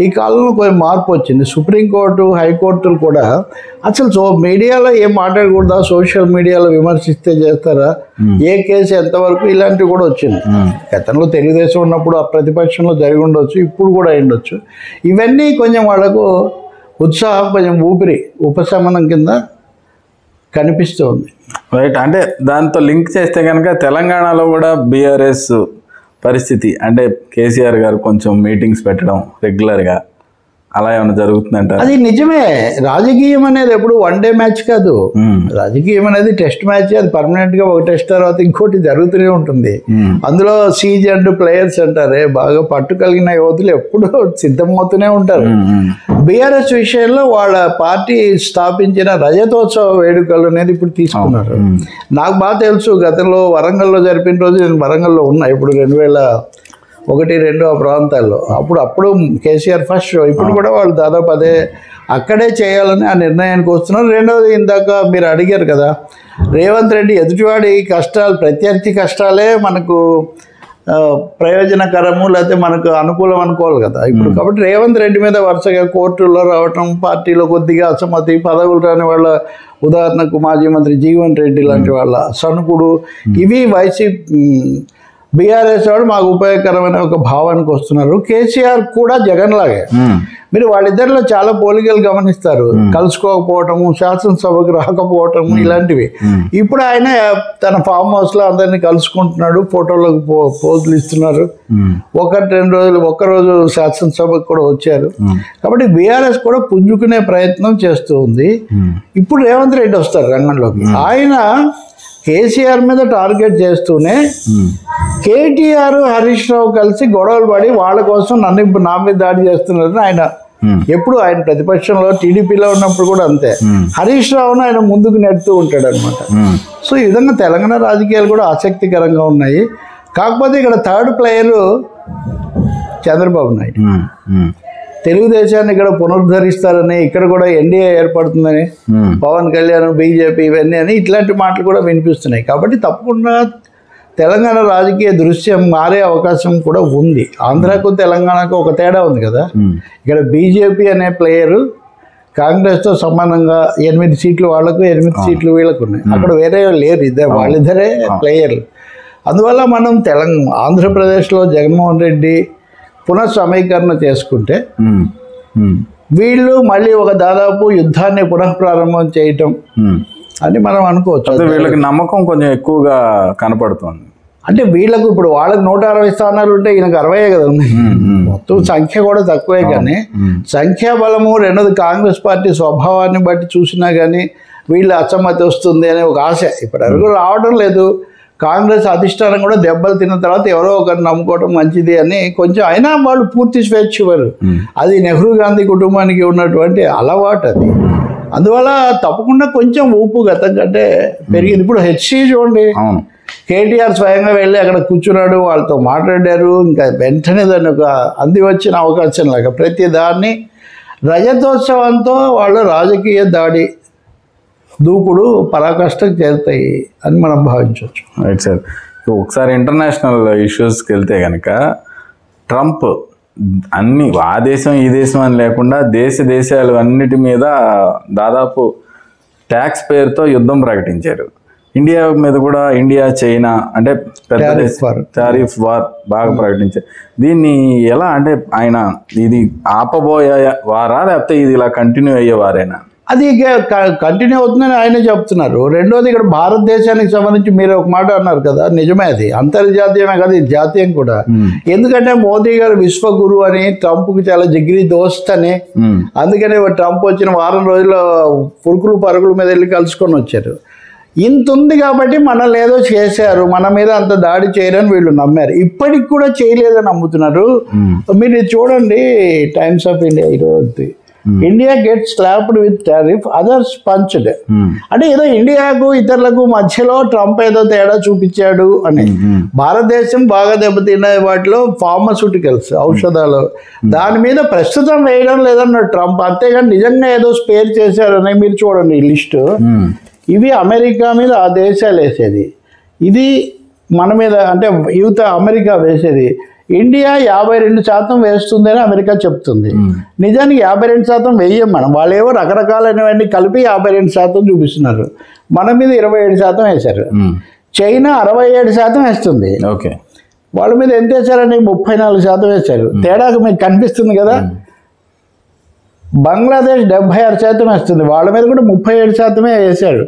ఈ కాలంలో కొంచెం మార్పు వచ్చింది. సుప్రీంకోర్టు, హైకోర్టులు కూడా అసలు మీడియాలో ఏం మాట్లాడకూడదా, సోషల్ మీడియాలో విమర్శిస్తే చేస్తారా, ఏ కేసు ఎంతవరకు, ఇలాంటివి కూడా వచ్చింది. గతంలో తెలుగుదేశం ఉన్నప్పుడు ఆ ప్రతిపక్షంలో జరిగి ఉండొచ్చు, ఇప్పుడు కూడా ఉండొచ్చు. ఇవన్నీ కొంచెం వాళ్ళకు ఉత్సాహం, కొంచెం ఉపశమనం కింద కనిపిస్తుంది. రైట్. అంటే దాంతో లింక్ చేస్తే కనుక తెలంగాణలో కూడా బీఆర్ఎస్ పరిస్థితి, అంటే కేసీఆర్ గారు కొంచెం మీటింగ్స్ పెట్టడం రెగ్యులర్గా, అలా ఏమైనా జరుగుతుందంటారు? అది నిజమే. రాజకీయం అనేది ఎప్పుడు వన్ డే మ్యాచ్ కాదు. రాజకీయం అనేది టెస్ట్ మ్యాచ్. అది పర్మనెంట్గా ఒక టెస్ట్ తర్వాత ఇంకోటి జరుగుతూనే ఉంటుంది. అందులో సీజన్డ్ ప్లేయర్స్ అంటారే, బాగా పట్టు కలిగిన యువతులు ఎప్పుడూ సిద్ధమవుతూనే ఉంటారు. బీఆర్ఎస్ విషయంలో వాళ్ళ పార్టీ స్థాపించిన రజతోత్సవ వేడుకలు అనేది ఇప్పుడు తీసుకున్నారు. నాకు బాగా తెలుసు, గతంలో వరంగల్లో జరిపిన రోజు నేను వరంగల్లో ఉన్నా, ఇప్పుడు 2001-2 ఆ ప్రాంతాల్లో. అప్పుడు కేసీఆర్ ఫస్ట్ షో. ఇప్పుడు కూడా వాళ్ళు దాదాపు అక్కడే చేయాలని ఆ నిర్ణయానికి వస్తున్నారు. రెండవది, ఇందాక మీరు అడిగారు కదా, రేవంత్ రెడ్డి ఎదుటివాడి కష్టాలు, ప్రత్యర్థి కష్టాలే మనకు ప్రయోజనకరము లేకపోతే మనకు అనుకూలం అనుకోవాలి కదా ఇప్పుడు. కాబట్టి రేవంత్ రెడ్డి మీద వరుసగా కోర్టుల్లో రావటం, పార్టీలో కొద్దిగా అసమ్మతి, పదవులు రాని వాళ్ళ, ఉదాహరణకు మాజీ మంత్రి జీవన్ రెడ్డి లాంటి వాళ్ళ సణుకుడు, ఇవి బీఆర్ఎస్ వాడు మాకు ఉపయోగకరమైన ఒక భావానికి వస్తున్నారు. కేసీఆర్ కూడా జగన్ లాగే. మీరు వాళ్ళిద్దరిలో చాలా పోలికలు గమనిస్తారు. కలుసుకోకపోవటము, శాసనసభకు రాకపోవటము, ఇలాంటివి. ఇప్పుడు ఆయన తన ఫామ్ హౌస్లో అందరినీ కలుసుకుంటున్నాడు, ఫోటోలకు పోజులు ఇస్తున్నారు. 1-2 రోజులు, ఒక్కరోజు శాసనసభకు కూడా వచ్చారు. కాబట్టి బీఆర్ఎస్ కూడా పుంజుకునే ప్రయత్నం చేస్తూ ఉంది. ఇప్పుడు రేవంత్ రెడ్డి వస్తారు రంగంలోకి. ఆయన కేసీఆర్ మీద టార్గెట్ చేస్తూనే కేటీఆర్, హరీష్ రావు కలిసి గొడవలు పడి వాళ్ళ కోసం నా మీద దాడి చేస్తున్నారని ఆయన ఎప్పుడు, ఆయన ప్రతిపక్షంలో టీడీపీలో ఉన్నప్పుడు కూడా అంతే, హరీష్ రావును ఆయన ముందుకు నెడుతూ ఉంటాడు అనమాట. సో ఈ విధంగా తెలంగాణ రాజకీయాలు కూడా ఆసక్తికరంగా ఉన్నాయి. కాకపోతే ఇక్కడ థర్డ్ ప్లేయరు చంద్రబాబు నాయుడు. తెలుగుదేశాన్ని ఇక్కడ పునరుద్ధరిస్తారని, ఇక్కడ కూడా ఎన్డీఏ ఏర్పడుతుందని, పవన్ కళ్యాణ్, బీజేపీ, ఇవన్నీ అని ఇట్లాంటి మాటలు కూడా వినిపిస్తున్నాయి. కాబట్టి తప్పకుండా తెలంగాణ రాజకీయ దృశ్యం మారే అవకాశం కూడా ఉంది. ఆంధ్రాకు తెలంగాణకు ఒక తేడా ఉంది కదా. ఇక్కడ బీజేపీ అనే ప్లేయరు కాంగ్రెస్తో సమానంగా 8 సీట్లు వాళ్లకు, 8 సీట్లు వీళ్ళకు ఉన్నాయి. అక్కడ వేరే లేరు, వాళ్ళిద్దరే ప్లేయర్లు. అందువల్ల మనం ఆంధ్రప్రదేశ్లో జగన్మోహన్ రెడ్డి పునఃసమీకరణ చేసుకుంటే వీళ్ళు మళ్ళీ ఒక దాదాపు యుద్ధాన్ని పునఃప్రారంభం చేయటం అని మనం అనుకోవచ్చు. వీళ్ళకి నమ్మకం కొంచెం ఎక్కువగా కనపడుతుంది. అంటే వీళ్ళకు ఇప్పుడు వాళ్ళకి 160 స్థానాలు ఉంటే ఈయనకు 60 కదా ఉంది. మొత్తం సంఖ్య కూడా తక్కువే, కానీ సంఖ్యాబలము, రెండోది కాంగ్రెస్ పార్టీ స్వభావాన్ని బట్టి చూసినా కానీ వీళ్ళు అసమ్మతి వస్తుంది అనే ఒక ఆశ ఇప్పటివరకు రావడం లేదు. కాంగ్రెస్ అధిష్టానం కూడా దెబ్బలు తిన్న తర్వాత ఎవరో ఒకరిని నమ్ముకోవడం మంచిది అని కొంచెం, అయినా వాళ్ళు పూర్తి స్వేచ్ఛ ఇవ్వరు. అది నెహ్రూ గాంధీ కుటుంబానికి ఉన్నటువంటి అలవాటు అది. అందువల్ల తప్పకుండా కొంచెం ఊపు గతం కంటే పెరిగింది. ఇప్పుడు హెచ్సి చూడండి, కేటీఆర్ స్వయంగా వెళ్ళి అక్కడ కూర్చున్నాడు, వాళ్ళతో మాట్లాడారు. ఇంకా వెంటనే దాన్ని ఒక అంది వచ్చిన అవకాశం లాగా ప్రతి దాన్ని రజతోత్సవంతో వాళ్ళు రాజకీయ దాడి, దూకుడు పరాకాష్ఠకు చేరుతాయి అని మనం భావించవచ్చు. Right sir. ఒకసారి ఇంటర్నేషనల్ ఇష్యూస్కి వెళ్తే కనుక ట్రంప్ అన్ని ఆ దేశం ఈ దేశం అని లేకుండా దేశాలు అన్నిటి మీద దాదాపు ట్యాక్స్ పేరుతో యుద్ధం ప్రకటించారు. ఇండియా మీద కూడా, ఇండియా చైనా అంటే పెద్ద టారిఫ్ వార్ బాగా ప్రకటించారు. దీన్ని ఎలా, అంటే ఆయన ఇది ఆపబోయే వారా లేకపోతే ఇది ఇలా కంటిన్యూ అయ్యేవారేనా? అది కంటిన్యూ అవుతుందని ఆయనే చెప్తున్నారు. రెండోది, ఇక్కడ భారతదేశానికి సంబంధించి మీరు ఒక మాట అన్నారు కదా, నిజమే, అది అంతర్జాతీయమే కదా, ఇది జాతీయం కూడా. ఎందుకంటే మోదీ గారు విశ్వగురు అని, ట్రంప్కి చాలా జిగిరి దోస్త్ అని, అందుకనే ట్రంప్ వచ్చిన వారం రోజుల్లో పురుకులు పరుగుల మీద వెళ్ళి కలుసుకొని వచ్చారు. ఇంత ఉంది కాబట్టి మనల్ని ఏదో చేశారు, మన మీద అంత దాడి చేయరని వీళ్ళు నమ్మారు. ఇప్పటికి కూడా చేయలేదని నమ్ముతున్నారు. మీరు చూడండి టైమ్స్ ఆఫ్ ఇండియా ఈరోజు, India get slapped with tariff, others punched. అంటే ఏదో ఇండియాకు ఇతరులకు మధ్యలో ట్రంప్ ఏదో తేడా చూపించాడు అని. భారతదేశం బాగా దెబ్బతిన్న వాటిలో ఫార్మస్యూటికల్స్, ఔషధాలు, దాని మీద ప్రస్తుతం వేయడం లేదన్నాడు ట్రంప్. అంతేగాని నిజంగా ఏదో స్పేర్ చేశారని మీరు చూడండి ఈ లిస్టు. ఇవి అమెరికా మీద ఆ దేశాలు వేసేది, ఇది మన మీద అంటే యువత అమెరికా వేసేది. ఇండియా 52% వేస్తుందని అమెరికా చెప్తుంది. నిజానికి 52% వేయం మనం. వాళ్ళు ఏవో రకరకాలైనవన్నీ కలిపి 52% చూపిస్తున్నారు. మన మీద 27% వేశారు. చైనా 67% వేస్తుంది. ఓకే, వాళ్ళ మీద ఎంత వేశారని 34% వేశారు. తేడాకు మీకు కనిపిస్తుంది కదా. బంగ్లాదేశ్ 76% వేస్తుంది, వాళ్ళ మీద కూడా 37% వేశారు.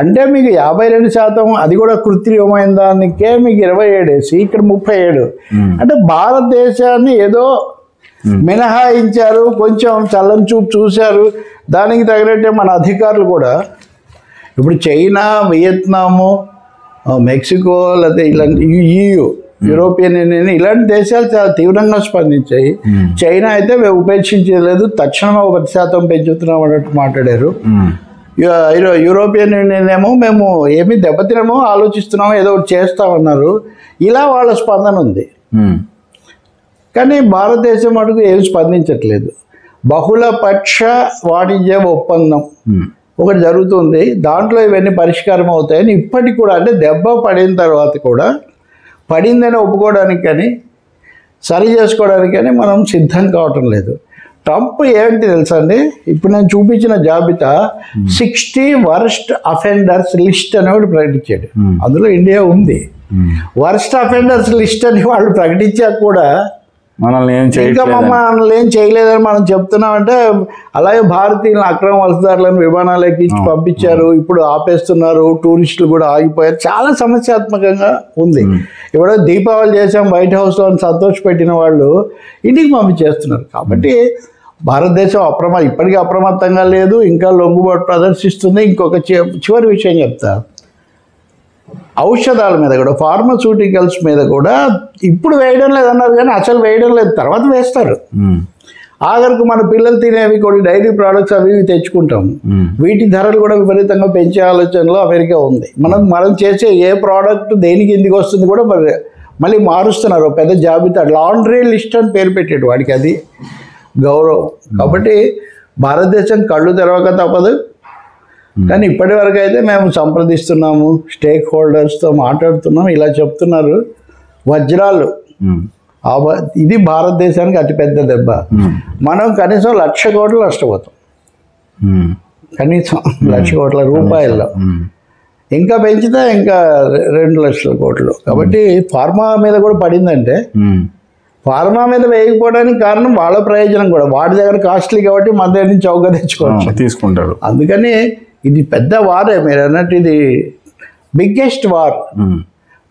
అంటే మీకు 52%, అది కూడా కృత్రిమైన దానికే మీకు 27 వేసి ఇక్కడ 37. అంటే భారతదేశాన్ని ఏదో మినహాయించారు, కొంచెం చల్లని చూపు చూశారు. దానికి తగినట్టే మన అధికారులు కూడా ఇప్పుడు చైనా, వియత్నాము, మెక్సికో, లేకపోతే ఇలాంటి EU, యూరోపియన్ యూనియన్, ఇలాంటి దేశాలు చాలా తీవ్రంగా స్పందించాయి. చైనా అయితే మేము ఉపేక్షించలేదు, తక్షణమే 10% పెంచుతున్నాం అన్నట్టు మాట్లాడారు. యూరోపియన్ యూనియన్ ఏమో మేము ఏమి దెబ్బతినమో ఆలోచిస్తున్నామో ఏదో ఒకటి చేస్తామన్నారు. ఇలా వాళ్ళ స్పందన ఉంది. కానీ భారతదేశం అటుకు ఏమి స్పందించట్లేదు. బహుళపక్ష వాణిజ్య ఒప్పందం ఒకటి జరుగుతుంది, దాంట్లో ఇవన్నీ పరిష్కారం అవుతాయని ఇప్పటికి కూడా, అంటే దెబ్బ పడిన తర్వాత కూడా పడిందని ఒప్పుకోవడానికి కానీ సరి చేసుకోవడానికి కానీ మనం సిద్ధం కావటం లేదు. ట్రంప్ ఏంటి తెలుసా అండి, ఇప్పుడు నేను చూపించిన జాబితా 60 వర్స్ట్ అఫెండర్స్ లిస్ట్ అని ఒకటి ప్రకటించాడు. అందులో ఇండియా ఉంది. వర్స్ట్ అఫెండర్స్ లిస్ట్ అని వాళ్ళు ప్రకటించాక కూడా మనల్ని ఇంకా మమ్మల్ని ఏం చేయలేదని మనం చెప్తున్నామంటే, అలాగే భారతీయులను అక్రమ వలసదారులను విమానాలు ఎక్కించి పంపించారు, ఇప్పుడు ఆపేస్తున్నారు, టూరిస్టులు కూడా ఆగిపోయారు. చాలా సమస్యాత్మకంగా ఉంది. ఇప్పుడు దీపావళి చేసాం వైట్ హౌస్లో సంతోషపెట్టిన వాళ్ళు ఇంటికి పంపించేస్తున్నారు. కాబట్టి భారతదేశం ఇప్పటికీ అప్రమత్తంగా లేదు, ఇంకా లొంగుబాటు ప్రదర్శిస్తుంది. ఇంకొక చివరి విషయం చెప్తా, ఔషధాల మీద కూడా, ఫార్మస్యూటికల్స్ మీద కూడా ఇప్పుడు వేయడం లేదన్నారు, కానీ అసలు వేయడం లేదు, తర్వాత వేస్తారు. ఆఖరికి మన పిల్లలు తినేవి కొన్ని డైరీ ప్రోడక్ట్స్ అవి తెచ్చుకుంటాం, వీటి ధరలు కూడా విపరీతంగా పెంచే ఆలోచనలో అమెరికా ఉంది. మనం చేసే ఏ ప్రోడక్ట్ దేనికి ఎందుకు వస్తుంది కూడా మళ్ళీ మారుస్తున్నారు. పెద్ద జాబితా, లాండ్రీ లిస్ట్ అని పేరు పెట్టాడు వాడికి, అది గౌరవం. కాబట్టి భారతదేశం కళ్ళు తెరవక తప్పదు. కానీ ఇప్పటి వరకు అయితే మేము సంప్రదిస్తున్నాము, స్టేక్ హోల్డర్స్తో మాట్లాడుతున్నాము, ఇలా చెప్తున్నారు. వజ్రాలు, ఇది భారతదేశానికి అతిపెద్ద దెబ్బ. మనం కనీసం 1,00,000 కోట్లు నష్టపోతాం, కనీసం 1,00,000 కోట్ల రూపాయల్లో. ఇంకా పెంచితే ఇంకా 2,00,000 కోట్లు. కాబట్టి ఫార్మా మీద కూడా పడిందంటే, ఫార్మా మీద వేయకపోవడానికి కారణం వాళ్ళ ప్రయోజనం కూడా. వాడి దగ్గర కాస్ట్లీ కాబట్టి మన దగ్గర నుంచి చౌకగా తెచ్చుకోవచ్చు, తీసుకుంటారు. అందుకని ఇది పెద్ద వారే, మీరు అన్నట్టు ఇది బిగ్గెస్ట్ వార్.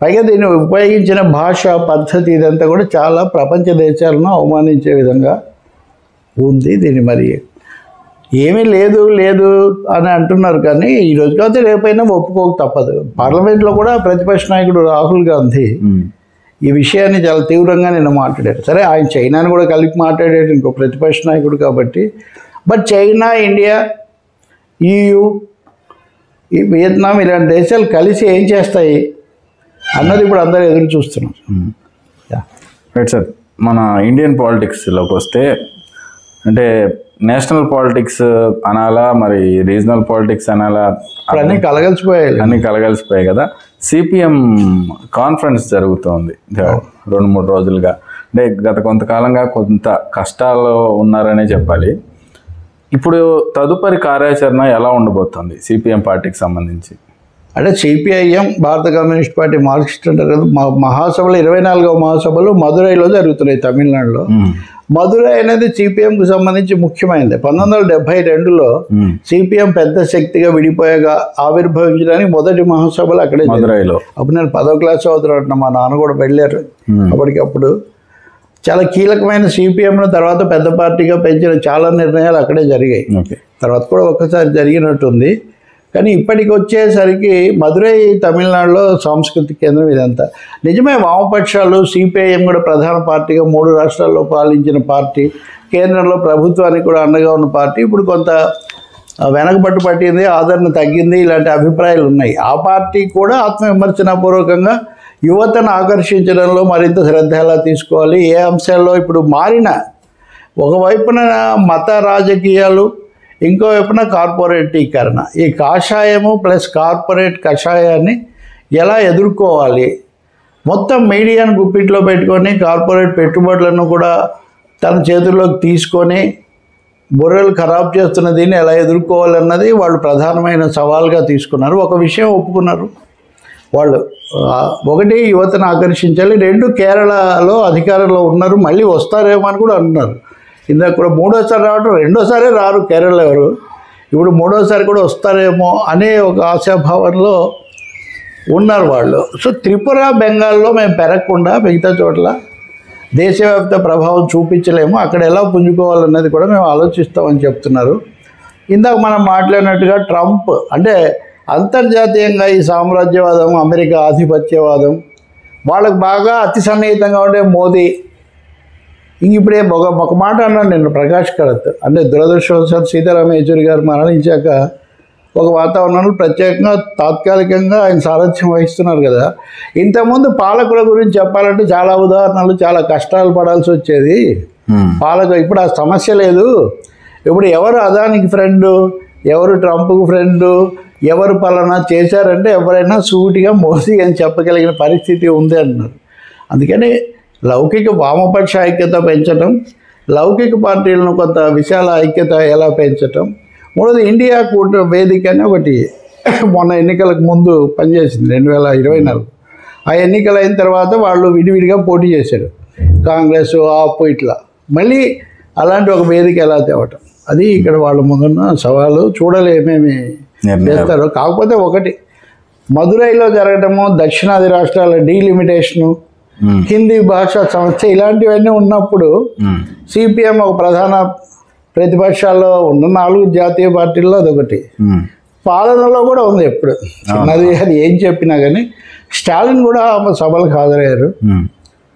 పైగా దీన్ని ఉపయోగించిన భాష, పద్ధతి, ఇదంతా కూడా చాలా ప్రపంచ దేశాలను అవమానించే విధంగా ఉంది. దీన్ని మరి ఏమీ లేదు అని అంటున్నారు, కానీ ఈ రోజు కాకపోతే రేపైనా ఒప్పుకోక తప్పదు. పార్లమెంట్లో కూడా ప్రతిపక్ష నాయకుడు రాహుల్ గాంధీ ఈ విషయాన్ని చాలా తీవ్రంగా నిన్న మాట్లాడారు. సరే, ఆయన చైనాని కూడా కలిపి మాట్లాడాడు, ఇంకో ప్రతిపక్ష నాయకుడు కాబట్టి. But China, India, EU, Vietnam ఇలాంటి దేశాలు కలిసి ఏం చేస్తాయి అన్నది ఇప్పుడు అందరూ ఎదురు చూస్తున్నారు. రైట్ సార్, మన ఇండియన్ పాలిటిక్స్లోకి వస్తే, అంటే నేషనల్ పాలిటిక్స్ అనాలా, మరి రీజనల్ పాలిటిక్స్ అనాలా, అన్నీ కలగలిసిపోయాయి కదా. CPM కాన్ఫరెన్స్ జరుగుతోంది 2-3 రోజులుగా. అంటే గత కొంతకాలంగా కొంత కష్టాల్లో ఉన్నారనే చెప్పాలి. ఇప్పుడు తదుపరి కార్యాచరణ ఎలా ఉండబోతుంది CPM పార్టీకి సంబంధించి? అంటే CPIM, భారత కమ్యూనిస్ట్ పార్టీ, మార్క్సిస్ట్ అంటారు కదా, మహాసభలు 24వ మహాసభలు మదురైలో జరుగుతున్నాయి, తమిళనాడులో. మదురై అనేది CPMకు సంబంధించి ముఖ్యమైనది. 1972లో CPM పెద్ద శక్తిగా విడిపోయాగా ఆవిర్భవించడానికి మొదటి మహాసభలు అక్కడే మదురైలో. అప్పుడు నేను 10వ క్లాస్ చదువుతున్నట్టు, మా నాన్న కూడా వెళ్ళారు అప్పటికప్పుడు. చాలా కీలకమైన CPMను తర్వాత పెద్ద పార్టీగా పెంచిన చాలా నిర్ణయాలు అక్కడే జరిగాయి. తర్వాత కూడా ఒక్కసారి జరిగినట్టుంది. కానీ ఇప్పటికి వచ్చేసరికి మదురై తమిళనాడులో సాంస్కృతిక కేంద్రం ఇదంతా. నిజమే, వామపక్షాలు సిపిఐఎం కూడా ప్రధాన పార్టీగా 3 రాష్ట్రాల్లో పాలించిన పార్టీ, కేంద్రంలో ప్రభుత్వానికి కూడా అండగా ఉన్న పార్టీ ఇప్పుడు కొంత వెనకబట్టు పట్టింది, ఆదరణ తగ్గింది, ఇలాంటి అభిప్రాయాలు ఉన్నాయి. ఆ పార్టీ కూడా ఆత్మవిమర్శనపూర్వకంగా యువతను ఆకర్షించడంలో మరింత శ్రద్ధ ఎలా తీసుకోవాలి, ఏ అంశాల్లో ఇప్పుడు మారిన ఒకవైపున మత రాజకీయాలు, ఇంకోవైపున కార్పొరేటీకరణ, ఈ కాషాయము ప్లస్ కార్పొరేట్ కషాయాన్ని ఎలా ఎదుర్కోవాలి, మొత్తం మీడియాను గుప్పిట్లో పెట్టుకొని కార్పొరేట్ పెట్టుబడులను కూడా తన చేతుల్లోకి తీసుకొని బుర్రలు ఖరాబ్ చేస్తున్న దీన్ని ఎలా ఎదుర్కోవాలన్నది వాళ్ళు ప్రధానమైన సవాల్గా తీసుకున్నారు. ఒక విషయం ఒప్పుకున్నారు వాళ్ళు, ఒకటి యువతను ఆకర్షించాలి, 2 కేరళలో అధికారంలో ఉన్నారు, మళ్ళీ వస్తారేమో అని కూడా అంటున్నారు. ఇందాక కూడా 3వ రావడం, 2వసారి రారు కేరళ ఎవరు, ఇప్పుడు 3వసారి కూడా వస్తారేమో అనే ఒక ఆశాభావంలో ఉన్నారు వాళ్ళు. సో త్రిపుర, బెంగాల్లో మేము పెరగకుండా మిగతా చోట్ల దేశవ్యాప్త ప్రభావం చూపించలేము, అక్కడ ఎలా పుంజుకోవాలన్నది కూడా మేము ఆలోచిస్తామని చెప్తున్నారు. ఇందాక మనం మాట్లాడినట్టుగా ట్రంప్ అంటే అంతర్జాతీయంగా ఈ సామ్రాజ్యవాదం, అమెరికా ఆధిపత్యవాదం, వాళ్ళకు బాగా అతి సన్నిహితంగా ఉండే మోదీ, ఇంక ఇప్పుడే ఒక మాట అన్నాను నేను, ప్రకాష్ కరత్, అంటే దురదృష్టవశాత్తు సీతారాం యేచూరి గారు మరణించాక ఒక వాతావరణంలో ప్రత్యేకంగా తాత్కాలికంగా ఆయన సారథ్యం వహిస్తున్నారు కదా. ఇంతకుముందు పాలకుల గురించి చెప్పాలంటే చాలా ఉదాహరణలు, చాలా కష్టాలు పడాల్సి వచ్చేది ఇప్పుడు ఆ సమస్య లేదు. ఇప్పుడు ఎవరు అదానికి ఫ్రెండు, ఎవరు ట్రంప్కు ఫ్రెండు, ఎవరు పలానా చేశారంటే ఎవరైనా సూటిగా మోదీ అని చెప్పగలిగిన పరిస్థితి ఉంది అంటున్నారు. అందుకని లౌకిక వామపక్ష ఐక్యత పెంచడం, లౌకిక పార్టీలను కొంత విశాల ఐక్యత ఎలా పెంచటం, మూడోది ఇండియా కూట వేదిక అని ఒకటి మొన్న ఎన్నికలకు ముందు పనిచేసింది 2024. ఆ ఎన్నికలు అయిన తర్వాత వాళ్ళు విడివిడిగా పోటీ చేశారు, కాంగ్రెస్, ఆప్, ఇట్లా. మళ్ళీ అలాంటి ఒక వేదిక ఎలా తేవటం, అది ఇక్కడ వాళ్ళ ముందున్న సవాలు. చూడాలి ఏమేమి చేస్తారో. కాకపోతే ఒకటి, మదురైలో జరగటము, దక్షిణాది రాష్ట్రాల డీలిమిటేషను, హిందీ భాషా సమస్య, ఇలాంటివన్నీ ఉన్నప్పుడు సిపిఎం ఒక ప్రధాన ప్రతిపక్షాల్లో ఉన్న 4 జాతీయ పార్టీల్లో అదొకటి, పాలనలో కూడా ఉంది ఎప్పుడు చిన్నది. అది ఏం చెప్పినా కానీ స్టాలిన్ కూడా సభలకు హాజరయ్యారు,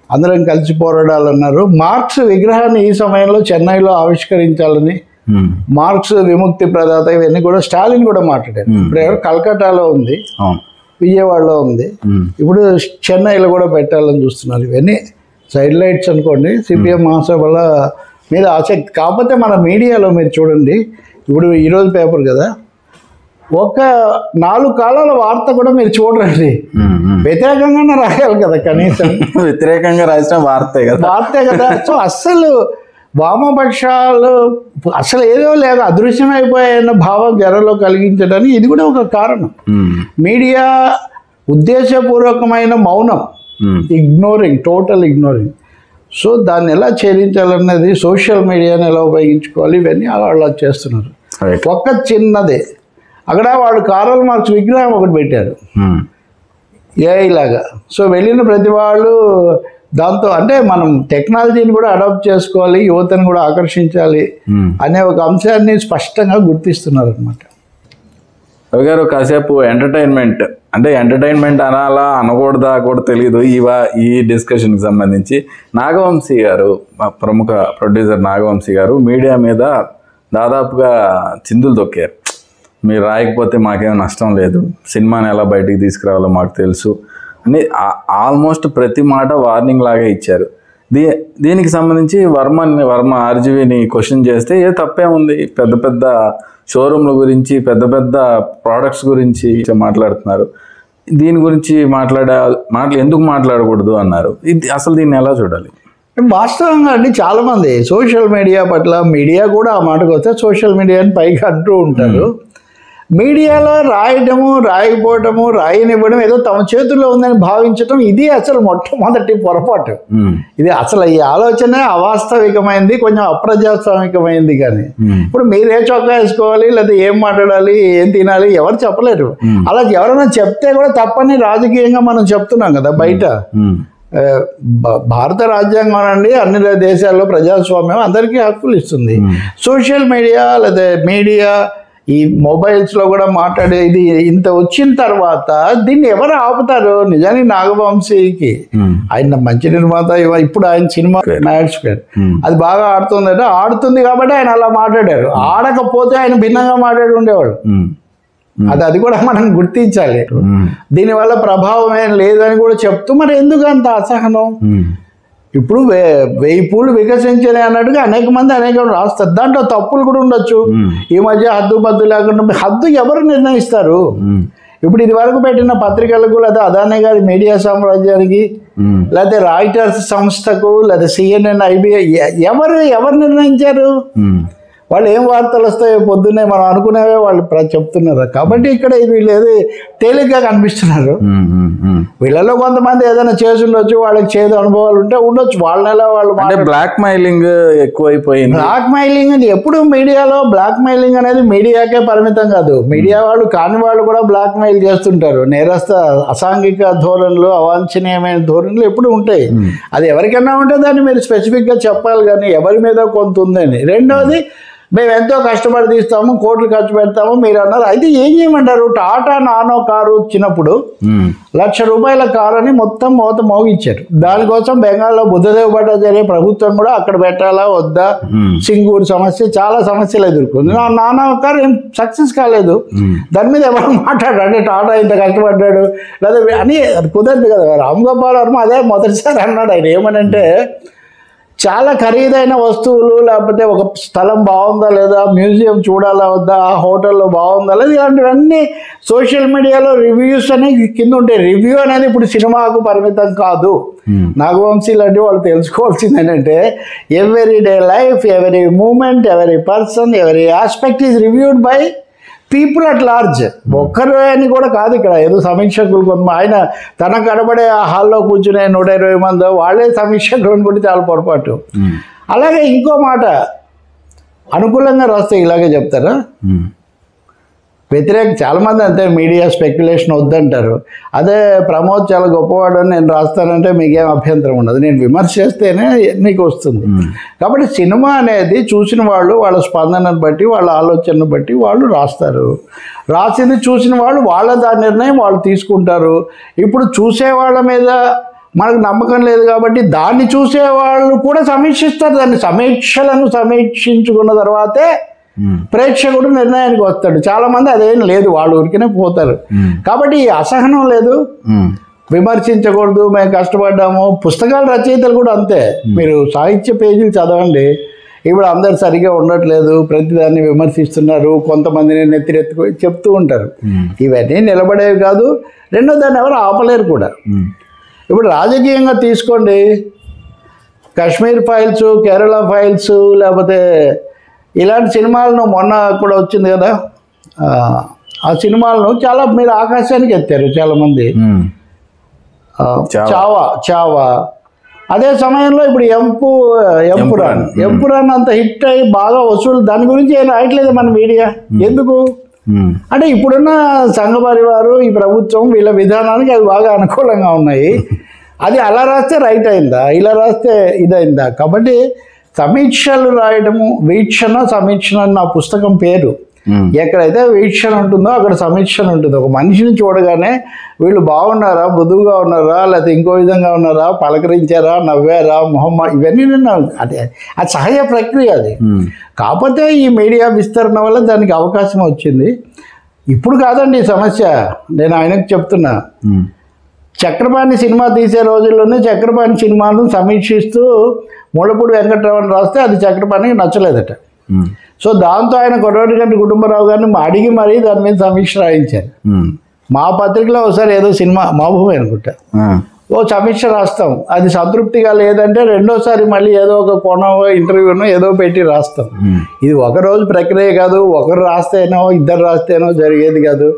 అందరం కలిసి పోరాడాలన్నారు. మార్క్స్ విగ్రహాన్ని ఈ సమయంలో చెన్నైలో ఆవిష్కరించాలని, మార్క్స్ విముక్తి ప్రదాత, ఇవన్నీ కూడా స్టాలిన్ కూడా మాట్లాడారు. ఇప్పుడు ఎవరు కలకట్టాలో ఉంది, విజయవాడలో ఉంది, ఇప్పుడు చెన్నైలో కూడా పెట్టాలని చూస్తున్నారు. ఇవన్నీ సైడ్ లైట్స్ అనుకోండి సిపిఎం మహాసభల మీద ఆసక్తి. కాకపోతే మన మీడియాలో మీరు చూడండి, ఇప్పుడు ఈరోజు పేపర్ కదా, ఒక 4 కాలాల వార్త కూడా మీరు చూడండి, వ్యతిరేకంగానే రాయాలి కదా, కనీసం వ్యతిరేకంగా రాసిన వార్తే కదా. సో అస్సలు వామపక్షాలు అసలు ఏదో లేదు, అదృశ్యమైపోయాయన్న భావం జనంలో కలిగించడానికి ఇది కూడా ఒక కారణం. మీడియా ఉద్దేశపూర్వకమైన మౌనం, ఇగ్నోరింగ్, టోటల్ ఇగ్నోరింగ్. సో దాన్ని ఎలా ఛేదించాలన్నది, సోషల్ మీడియాని ఎలా ఉపయోగించుకోవాలి, ఇవన్నీ అలా చేస్తున్నారు. ఒక్క చిన్నదే, అక్కడ వాళ్ళు కార్ల్ మార్క్స్ విగ్రహం ఒకటి పెట్టారు ఏఐ లాగా. సో వెళ్ళిన ప్రతి వాళ్ళు దాంతో, అంటే మనం టెక్నాలజీని కూడా అడాప్ట్ చేసుకోవాలి, యువతను కూడా ఆకర్షించాలి అనే ఒక అంశాన్ని స్పష్టంగా గుర్తిస్తున్నారు అనమాట. రవి గారు, కాసేపు ఎంటర్టైన్మెంట్, అంటే ఎంటర్టైన్మెంట్ అనాలా అనకూడదా కూడా తెలియదు ఈ డిస్కషన్కి సంబంధించి. నాగవంశీ గారు, ప్రముఖ ప్రొడ్యూసర్ నాగవంశీ గారు మీడియా మీద దాదాపుగా చిందులు తొక్కారు. మీరు రాయకపోతే మాకేం నష్టం లేదు, సినిమాని ఎలా బయటికి తీసుకురావాలో మాకు తెలుసు అని ఆల్మోస్ట్ ప్రతి మాట వార్నింగ్ లాగా ఇచ్చారు. దీనికి సంబంధించి వర్మ ఆర్జీవీని క్వశ్చన్ చేస్తే ఏ తప్పే ఉంది, పెద్ద పెద్ద షోరూమ్ల గురించి, పెద్ద పెద్ద ప్రోడక్ట్స్ గురించి మాట్లాడుతున్నారు, దీని గురించి ఎందుకు మాట్లాడకూడదు అన్నారు. అసలు దీన్ని ఎలా చూడాలి? వాస్తవంగా అండి, చాలామంది సోషల్ మీడియా పట్ల, మీడియా కూడా ఆ మాటకు వస్తే సోషల్ మీడియాని పైకి అంటూ ఉంటారు. మీడియాలో రాయటము, రాయకపోవటము, రాయనివ్వడం ఏదో తమ చేతుల్లో ఉందని భావించటం, ఇది అసలు మొట్టమొదటి పొరపాటు. ఇది అసలు ఈ ఆలోచన అవాస్తవికమైంది, కొంచెం అప్రజాస్వామికమైంది. కానీ ఇప్పుడు మీరే చొక్కా వేసుకోవాలి, లేదా ఏం మాట్లాడాలి, ఏం తినాలి ఎవరు చెప్పలేరు. అలా ఎవరైనా చెప్తే కూడా తప్పని రాజకీయంగా మనం చెప్తున్నాం కదా బయట. భారత రాజ్యాంగం అండి అన్ని దేశాల్లో ప్రజాస్వామ్యం అందరికీ హక్కులు ఇస్తుంది. సోషల్ మీడియా లేదా మీడియా ఈ మొబైల్స్లో కూడా మాట్లాడేది ఇంత వచ్చిన తర్వాత దీన్ని ఎవరు ఆపుతారు? నిజానికి నాగవంశీకి ఆయన మంచి నిర్మాత, ఇప్పుడు ఆయన సినిమా మ్యాడ్ స్క్వేర్ అది బాగా ఆడుతుందంటే ఆడుతుంది కాబట్టి ఆయన అలా మాట్లాడారు. ఆడకపోతే ఆయన భిన్నంగా మాట్లాడి ఉండేవాడు. అది కూడా మనం గుర్తించాలి. దీనివల్ల ప్రభావం ఏం లేదని కూడా చెప్తూ మరి ఎందుకు అంత అసహనం? ఇప్పుడు 1000 పూలు వికసించాలి అన్నట్టుగా అనేక మంది అనేక రాస్తారు. దాంట్లో తప్పులు కూడా ఉండొచ్చు. ఈ మధ్య హద్దు బద్దు లేకుండా హద్దు ఎవరు నిర్ణయిస్తారు? ఇప్పుడు ఇది వరకు పెట్టిన పత్రికలకు, లేదా అదానీ గారి మీడియా సామ్రాజ్యానికి, లేకపోతే రాయిటర్స్ సంస్థకు, లేదా CNN, IBI ఎవరు నిర్ణయించారు? వాళ్ళు ఏం వార్తలు వస్తాయో పొద్దున్నే మనం అనుకునేవే వాళ్ళు చెప్తున్నారు. కాబట్టి ఇక్కడ వీళ్ళు ఏది తేలిగ్గా కనిపిస్తున్నారు. వీళ్ళలో కొంతమంది ఏదైనా చేసి ఉండొచ్చు, వాళ్ళకి చేదు అనుభవాలు ఉంటే ఉండొచ్చు. వాళ్ళ వాళ్ళు బ్లాక్ మైలింగ్ ఎక్కువైపోయింది. బ్లాక్ మైలింగ్ అని ఎప్పుడు మీడియాలో బ్లాక్ మైలింగ్ అనేది మీడియాకే పరిమితం కాదు. మీడియా వాళ్ళు కాని వాళ్ళు కూడా బ్లాక్ మెయిల్ చేస్తుంటారు. నేరస్థ అసాంఘిక ధోరణులు, అవాంఛనీయమైన ధోరణులు ఎప్పుడు ఉంటాయి. అది ఎవరికైనా ఉంటే దాన్ని మీరు స్పెసిఫిక్గా చెప్పాలి, కానీ ఎవరి మీద కొంత ఉందని. రెండవది, మేము ఎంతో కష్టపడి తీస్తాము, కోట్లు ఖర్చు పెడతాము మీరు అన్నారు. అయితే ఏం చేయమంటారు? టాటా నానో కారు వచ్చినప్పుడు ₹1,00,000 కారు అని మొత్తం మోగించారు. దానికోసం బెంగాల్లో బుద్ధదేవ్ భట్టాచార్య ప్రభుత్వం కూడా అక్కడ పెట్టాలా వద్దా, సింగూరు సమస్య, చాలా సమస్యలు ఎదుర్కొంది. నానో కారు ఏం సక్సెస్ కాలేదు. దాని మీద ఎవరు మాట్లాడారు? అంటే టాటా ఇంత కష్టపడ్డాడు లేదా అని కుదరదు కదా. రామ్ గోపాల్ వర్మ అదే మొదటిసారి అన్నాడు. ఆయన ఏమనంటే, చాలా ఖరీదైన వస్తువులు, లేకపోతే ఒక స్థలం బాగుందా లేదా, మ్యూజియం చూడాలా వద్దా, ఆ హోటల్లో బాగుందా లేదా, ఇలాంటివన్నీ సోషల్ మీడియాలో రివ్యూస్ అనేవి కింద ఉంటాయి. రివ్యూ అనేది ఇప్పుడు సినిమాకు పరిమితం కాదు. నాగవంశీ లాంటి వాళ్ళు తెలుసుకోవాల్సింది ఏంటంటే, everyday life, every moment, every person, every aspect is reviewed by people at large. ఒక్కరు అని కూడా కాదు ఇక్కడ ఏదో సమీక్షకులు. కొంత ఆయన తన కనబడే ఆ హాల్లో కూర్చునే 120 మంది వాళ్ళే సమీక్షకులు అనుకుంటే చాలా పొరపాటు. అలాగే ఇంకో మాట, అనుకూలంగా రాస్తే ఇలాగే చెప్తారా? చాలామంది అంతే, మీడియా స్పెక్యులేషన్ వద్దంటారు. అదే ప్రమోద్ చాలా గొప్పవాడు అని నేను రాస్తానంటే మీకేం అభ్యంతరం ఉండదు. నేను విమర్శ చేస్తేనే మీకు వస్తుంది. కాబట్టి సినిమా అనేది చూసిన వాళ్ళు వాళ్ళ స్పందనను బట్టి, వాళ్ళ ఆలోచనను బట్టి వాళ్ళు రాస్తారు. రాసింది చూసిన వాళ్ళు దాని నిర్ణయం వాళ్ళు తీసుకుంటారు. ఇప్పుడు చూసేవాళ్ళ మీద మనకు నమ్మకం లేదు కాబట్టి దాన్ని చూసేవాళ్ళు కూడా సమీక్షిస్తారు. దాన్ని సమీక్షించుకున్న తర్వాతే ప్రేక్షకుడు నిర్ణయానికి వస్తాడు. చాలా మంది అదేం లేదు, వాళ్ళు ఊరికనే పోతారు. కాబట్టి ఈ అసహనం లేదు, విమర్శించకూడదు, మేము కష్టపడ్డాము. పుస్తకాల రచయితలు కూడా అంతే. మీరు సాహిత్య పేజీలు చదవండి, ఇప్పుడు అందరు సరిగా ఉండట్లేదు, ప్రతిదాన్ని విమర్శిస్తున్నారు, కొంతమందిని నెత్తిరెత్తుకు చెప్తూ ఉంటారు. ఇవన్నీ నిలబడేవి కాదు. రెండో, దాన్ని ఎవరు ఆపలేరు కూడా. ఇప్పుడు రాజకీయంగా తీసుకోండి, కాశ్మీర్ ఫైల్స్, కేరళ ఫైల్స్, లేకపోతే ఇలాంటి సినిమాలను మొన్న కూడా వచ్చింది కదా, ఆ సినిమాలను చాలా మీరు ఆకాశానికి ఎత్తారు చాలామంది. చావా అదే సమయంలో ఇప్పుడు ఎంపురాన్ అంత హిట్ అయ్యి బాగా వసూలు, దాని గురించి ఏం రాయట్లేదు మన మీడియా. ఎందుకు అంటే ఇప్పుడున్న సంఘ పరివారు, ఈ ప్రభుత్వం, వీళ్ళ విధానానికి అవి బాగా అనుకూలంగా ఉన్నాయి. అది అలా రాస్తే రైట్ అయిందా, ఇలా రాస్తే ఇదైందా? కాబట్టి సమీక్షలు రాయడము, సమీక్షణ నా పుస్తకం పేరు. ఎక్కడైతే వీక్షణ ఉంటుందో అక్కడ సమీక్షణ ఉంటుంది. ఒక మనిషిని చూడగానే వీళ్ళు బాగున్నారా, మృదువుగా ఉన్నారా, లేకపోతే ఇంకో విధంగా ఉన్నారా, పలకరించారా, నవ్వారా, ఇవన్నీ అది సహజ ప్రక్రియ. అది కాకపోతే ఈ మీడియా విస్తరణ వల్ల దానికి అవకాశం వచ్చింది. ఇప్పుడు కాదండి ఈ సమస్య, నేను ఆయనకు చెప్తున్నా. చక్రపాణి సినిమా తీసే రోజుల్లోనే చక్రపాణి సినిమాను సమీక్షిస్తూ ముళ్ళపూడి వెంకటరామన్ రాస్తే అది చక్రపాణికి నచ్చలేదట. సో దాంతో ఆయన కొడవటిగంటి కుటుంబరావు గారిని అడిగి మరీ దాని మీద సమీక్ష రాయించారు. మా పత్రికలో ఒకసారి ఏదో సినిమా మహబూబ్ అనుకుంటా, ఓ సమీక్ష రాస్తాం, అది సంతృప్తిగా లేదంటే రెండోసారి మళ్ళీ ఏదో ఒక కోణంలో ఇంటర్వ్యూనో ఏదో పెట్టి రాస్తాం. ఇది ఒకరోజు ప్రక్రియ కాదు, ఒకరు రాస్తేనో ఇద్దరు రాస్తేనో జరిగేది కాదు.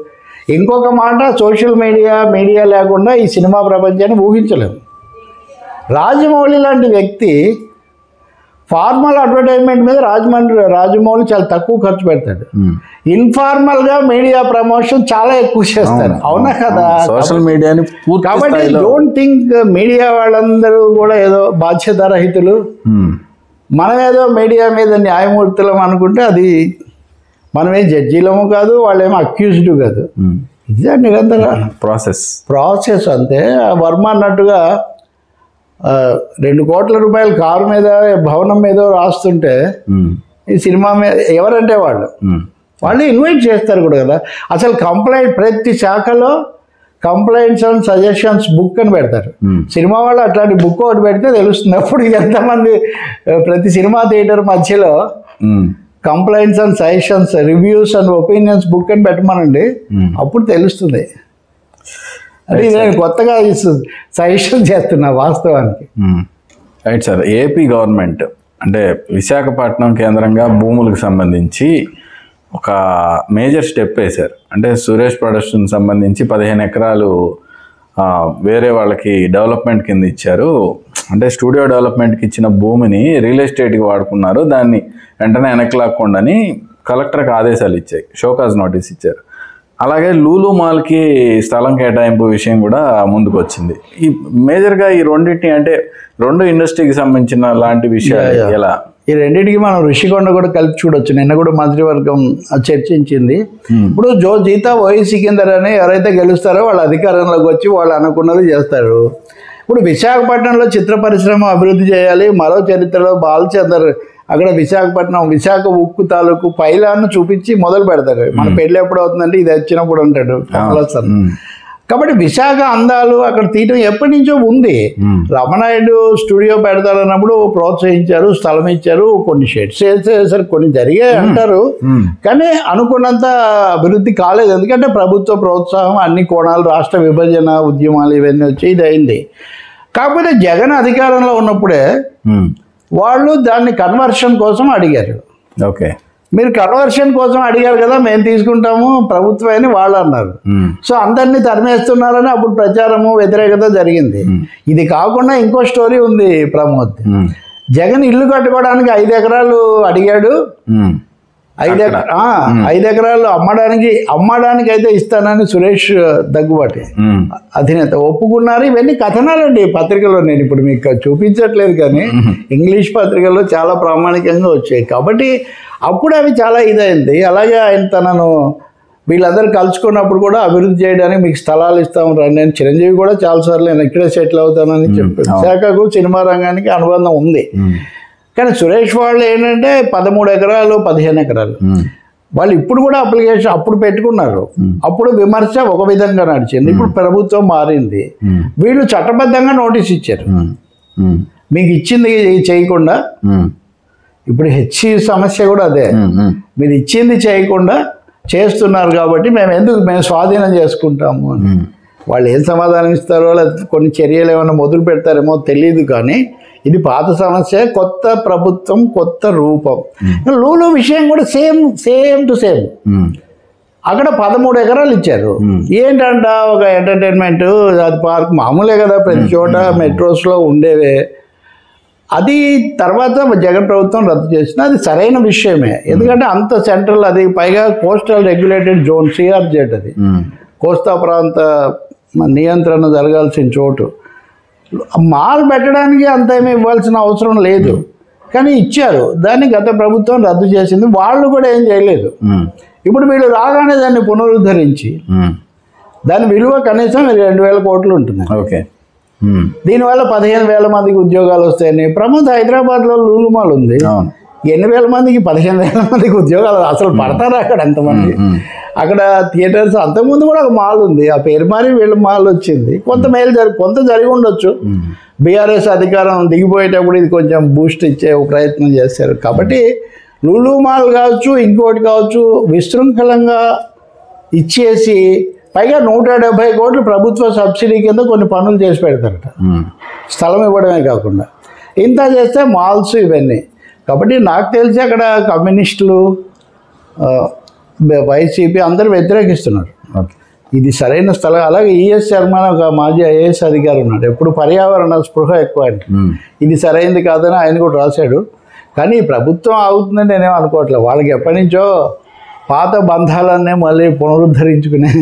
ఇంకొక మాట, సోషల్ మీడియా లేకుండా ఈ సినిమా ప్రపంచాన్ని ఊహించలేము. రాజమౌళి లాంటి వ్యక్తి ఫార్మల్ అడ్వర్టైజ్మెంట్ మీద రాజమౌళి చాలా తక్కువ ఖర్చు పెడతాడు. ఇన్ఫార్మల్గా మీడియా ప్రమోషన్ చాలా ఎక్కువ చేస్తారు. అవునా కదా? సోషల్ మీడియాని కాబట్టి డోంట్ థింక్ మీడియా వాళ్ళందరూ కూడా ఏదో బాధ్యతారహితులు, మనం ఏదో మీడియా మీద న్యాయమూర్తులం అనుకుంటే అది మనమేం జడ్జీలము కాదు, వాళ్ళేమో అక్యూజ్డ్ కాదు. ఇదే నిరంతర ప్రాసెస్ అంతే. వర్మ అన్నట్టుగా 2 కోట్ల రూపాయలు కారు మీద భవనం మీద రాస్తుంటే ఈ సినిమా మీద ఎవరంటే వాళ్ళు ఇన్వైట్ చేస్తారు కూడా కదా. అసలు కంప్లైంట్ ప్రతి శాఖలో కంప్లైంట్స్ అండ్ సజెషన్స్ బుక్ అని పెడతారు. సినిమా వాళ్ళు అట్లాంటి బుక్ ఒకటి పెడితే తెలుస్తుంది. అప్పుడు ఎంతమంది ప్రతి సినిమా థియేటర్ మధ్యలో complaints and suggestions, reviews and opinions book అని పెట్టమనండి, అప్పుడు తెలుస్తుంది. అంటే నేను కొత్తగా సజెషన్ చేస్తున్నా వాస్తవానికి. Right sir. ఏపీ గవర్నమెంట్ అంటే విశాఖపట్నం కేంద్రంగా భూములకు సంబంధించి ఒక మేజర్ స్టెప్ వేశారు. అంటే సురేష్ ప్రొడక్షన్ సంబంధించి 15 ఎకరాలు వేరే వాళ్ళకి డెవలప్మెంట్ కింద ఇచ్చారు. అంటే స్టూడియో డెవలప్మెంట్కి ఇచ్చిన భూమిని రియల్ ఎస్టేట్కి వాడుకున్నారు, దాన్ని వెంటనే వెనక్కి లాక్కుండాని కలెక్టర్కి ఆదేశాలు ఇచ్చాయి, షోకాజ్ నోటీస్ ఇచ్చారు. అలాగే లూలు మాల్కి స్థలం కేటాయింపు విషయం కూడా ముందుకు వచ్చింది. ఈ మేజర్గా ఈ రెండింటిని అంటే 2 ఇండస్ట్రీకి సంబంధించిన లాంటి విషయాలు ఎలా ఈ రెండింటికి మనం ఋషికొండ కూడా కలిపి చూడొచ్చు. నిన్న కూడా మంత్రివర్గం చర్చించింది. ఇప్పుడు జీతా ఓయి సికిందర్ అని ఎవరైతే గెలుస్తారో వాళ్ళు అధికారంలోకి వచ్చి వాళ్ళు అనుకున్నది చేస్తారు. ఇప్పుడు విశాఖపట్నంలో చిత్ర పరిశ్రమ అభివృద్ధి చేయాలి. మరో చరిత్రలో బాలచందర్ అక్కడ విశాఖ ఉక్కు తాలూకు పైలాన్ని చూపించి మొదలు పెడతారు. మన పెళ్ళి ఎప్పుడు అవుతుందంటే ఇది వచ్చినప్పుడు అంటాడు కమలాసన్. కాబట్టి విశాఖ అందాలు అక్కడ తీయటం ఎప్పటి నుంచో ఉంది. రమణాయుడు స్టూడియో పెడతారన్నప్పుడు ప్రోత్సహించారు, స్థలం ఇచ్చారు, కొన్ని షెడ్స్ వేసేసారు, కొన్ని జరిగాయి అంటారు. కానీ అనుకున్నంత అభివృద్ధి కాలేదు. ఎందుకంటే ప్రభుత్వ ప్రోత్సాహం, అన్ని కోణాలు, రాష్ట్ర విభజన ఉద్యమాలు ఇవన్నీ వచ్చి ఇది అయింది. కాకపోతే జగన్ అధికారంలో ఉన్నప్పుడే వాళ్ళు దాన్ని కన్వర్షన్ కోసం అడిగారు. ఓకే, మీరు కన్వర్షన్ కోసం అడిగారు కదా, మేము తీసుకుంటాము ప్రభుత్వం అని వాళ్ళు అన్నారు. సో అందరినీ తరిమేస్తున్నారని అప్పుడు ప్రచారము, వ్యతిరేకత జరిగింది. ఇది కాకుండా ఇంకో స్టోరీ ఉంది ప్రమోద్. జగన్ ఇల్లు కట్టుకోవడానికి 5 ఎకరాలు అడిగాడు. 5 ఎకరాలు అమ్మడానికి అయితే ఇస్తానని సురేష్ దగ్గుబాటి అధినేత ఒప్పుకున్నారు. ఇవన్నీ కథనాలండి పత్రికలో, నేను ఇప్పుడు మీకు చూపించట్లేదు కానీ ఇంగ్లీష్ పత్రికల్లో చాలా ప్రామాణికంగా వచ్చాయి. కాబట్టి అప్పుడు అవి చాలా ఇదైంది. అలాగే ఆయన తనను వీళ్ళందరూ కలుసుకున్నప్పుడు కూడా అభివృద్ధి చేయడానికి మీకు స్థలాలు ఇస్తాము రండి. నేను చిరంజీవి కూడా చాలాసార్లు నేను ఇక్కడే సెటిల్ అవుతానని చెప్పాను. విశాఖకు సినిమా రంగానికి అనుబంధం ఉంది. కానీ సురేష్ వాళ్ళు ఏంటంటే 13 ఎకరాలు 15 ఎకరాలు వాళ్ళు ఇప్పుడు కూడా అప్లికేషన్ అప్పుడు పెట్టుకున్నారు. అప్పుడు విమర్శ ఒక విధంగా నడిచింది, ఇప్పుడు ప్రభుత్వం మారింది. వీళ్ళు చట్టబద్ధంగా నోటీస్ ఇచ్చారు, మీకు ఇచ్చింది చేయకుండా. ఇప్పుడు హెచ్సి సమస్య కూడా అదే, మీరు ఇచ్చింది చేయకుండా చేస్తున్నారు కాబట్టి మేము స్వాధీనం చేసుకుంటాము అని. వాళ్ళు ఏం సమాధానం ఇస్తారో లేదా కొన్ని చర్యలు ఏమైనా మొదలు పెడతారేమో తెలియదు. కానీ ఇది పాత సమస్య, కొత్త ప్రభుత్వం, కొత్త రూపం. లూలు విషయం కూడా సేమ్ టు సేమ్. అక్కడ 13 ఎకరాలు ఇచ్చారు. ఏంటంట ఒక ఎంటర్టైన్మెంట్, అది పార్క్ మామూలే కదా, ప్రతి చోట మెట్రోస్లో ఉండేవే. అది తర్వాత జగన్ ప్రభుత్వం రద్దు చేసిన, అది సరైన విషయమే. ఎందుకంటే అంత సెంట్రల్, అది పైగా కోస్టల్ రెగ్యులేటెడ్ జోన్, సిఆర్జెడ్, అది కోస్తా ప్రాంత నియంత్రణ జరగాల్సిన చోటు. మాల్ పెట్టడానికి అంత ఏమి ఇవ్వాల్సిన అవసరం లేదు, కానీ ఇచ్చారు. దాన్ని గత ప్రభుత్వం రద్దు చేసింది. వాళ్ళు కూడా ఏం చేయలేదు. ఇప్పుడు వీళ్ళు రాగానే దాన్ని పునరుద్ధరించి దాని విలువ కనీసం 2,000 కోట్లు ఉంటుంది. ఓకే, దీనివల్ల 15,000 మందికి ఉద్యోగాలు వస్తాయని. ప్రమోద్ హైదరాబాద్లో లూలు మాల్ ఉంది, 8,000 మందికి 15,000 మందికి ఉద్యోగాలు అసలు పడతారా అక్కడ ఎంతమంది? అక్కడ థియేటర్స్, అంతకుముందు కూడా ఒక మాల్ ఉంది, ఆ పేరు మారి వీళ్ళ మాల్ వచ్చింది. కొంత కొంత జరిగి ఉండొచ్చు. బీఆర్ఎస్ అధికారం దిగిపోయేటప్పుడు ఇది కొంచెం బూస్ట్ ఇచ్చే ప్రయత్నం చేశారు. కాబట్టి లూలు మాల్ కావచ్చు, ఇంకోటి కావచ్చు, విశృంఖలంగా ఇచ్చేసి పైగా 170 కోట్లు ప్రభుత్వ సబ్సిడీ కింద కొన్ని పనులు చేసి పెడతారట, స్థలం ఇవ్వడమే కాకుండా. ఇంత చేస్తే మాల్స్ ఇవన్నీ. కాబట్టి నాకు తెలిసి అక్కడ కమ్యూనిస్టులు, వైసీపీ అందరూ వ్యతిరేకిస్తున్నారు. ఇది సరైన స్థలం. అలాగే ఈఎస్ శర్మ ఒక మాజీ ఐఏఎస్ అధికారి ఉన్నాడు, ఎప్పుడు పర్యావరణ స్పృహ ఎక్కువ అంటే ఇది సరైనది కాదని ఆయన కూడా రాశాడు. కానీ ప్రభుత్వం అవుతుందని నేనేం అనుకోవట్లేదు. వాళ్ళకి ఎప్పటి నుంచో పాత బంధాలన్నీ మళ్ళీ పునరుద్ధరించుకునే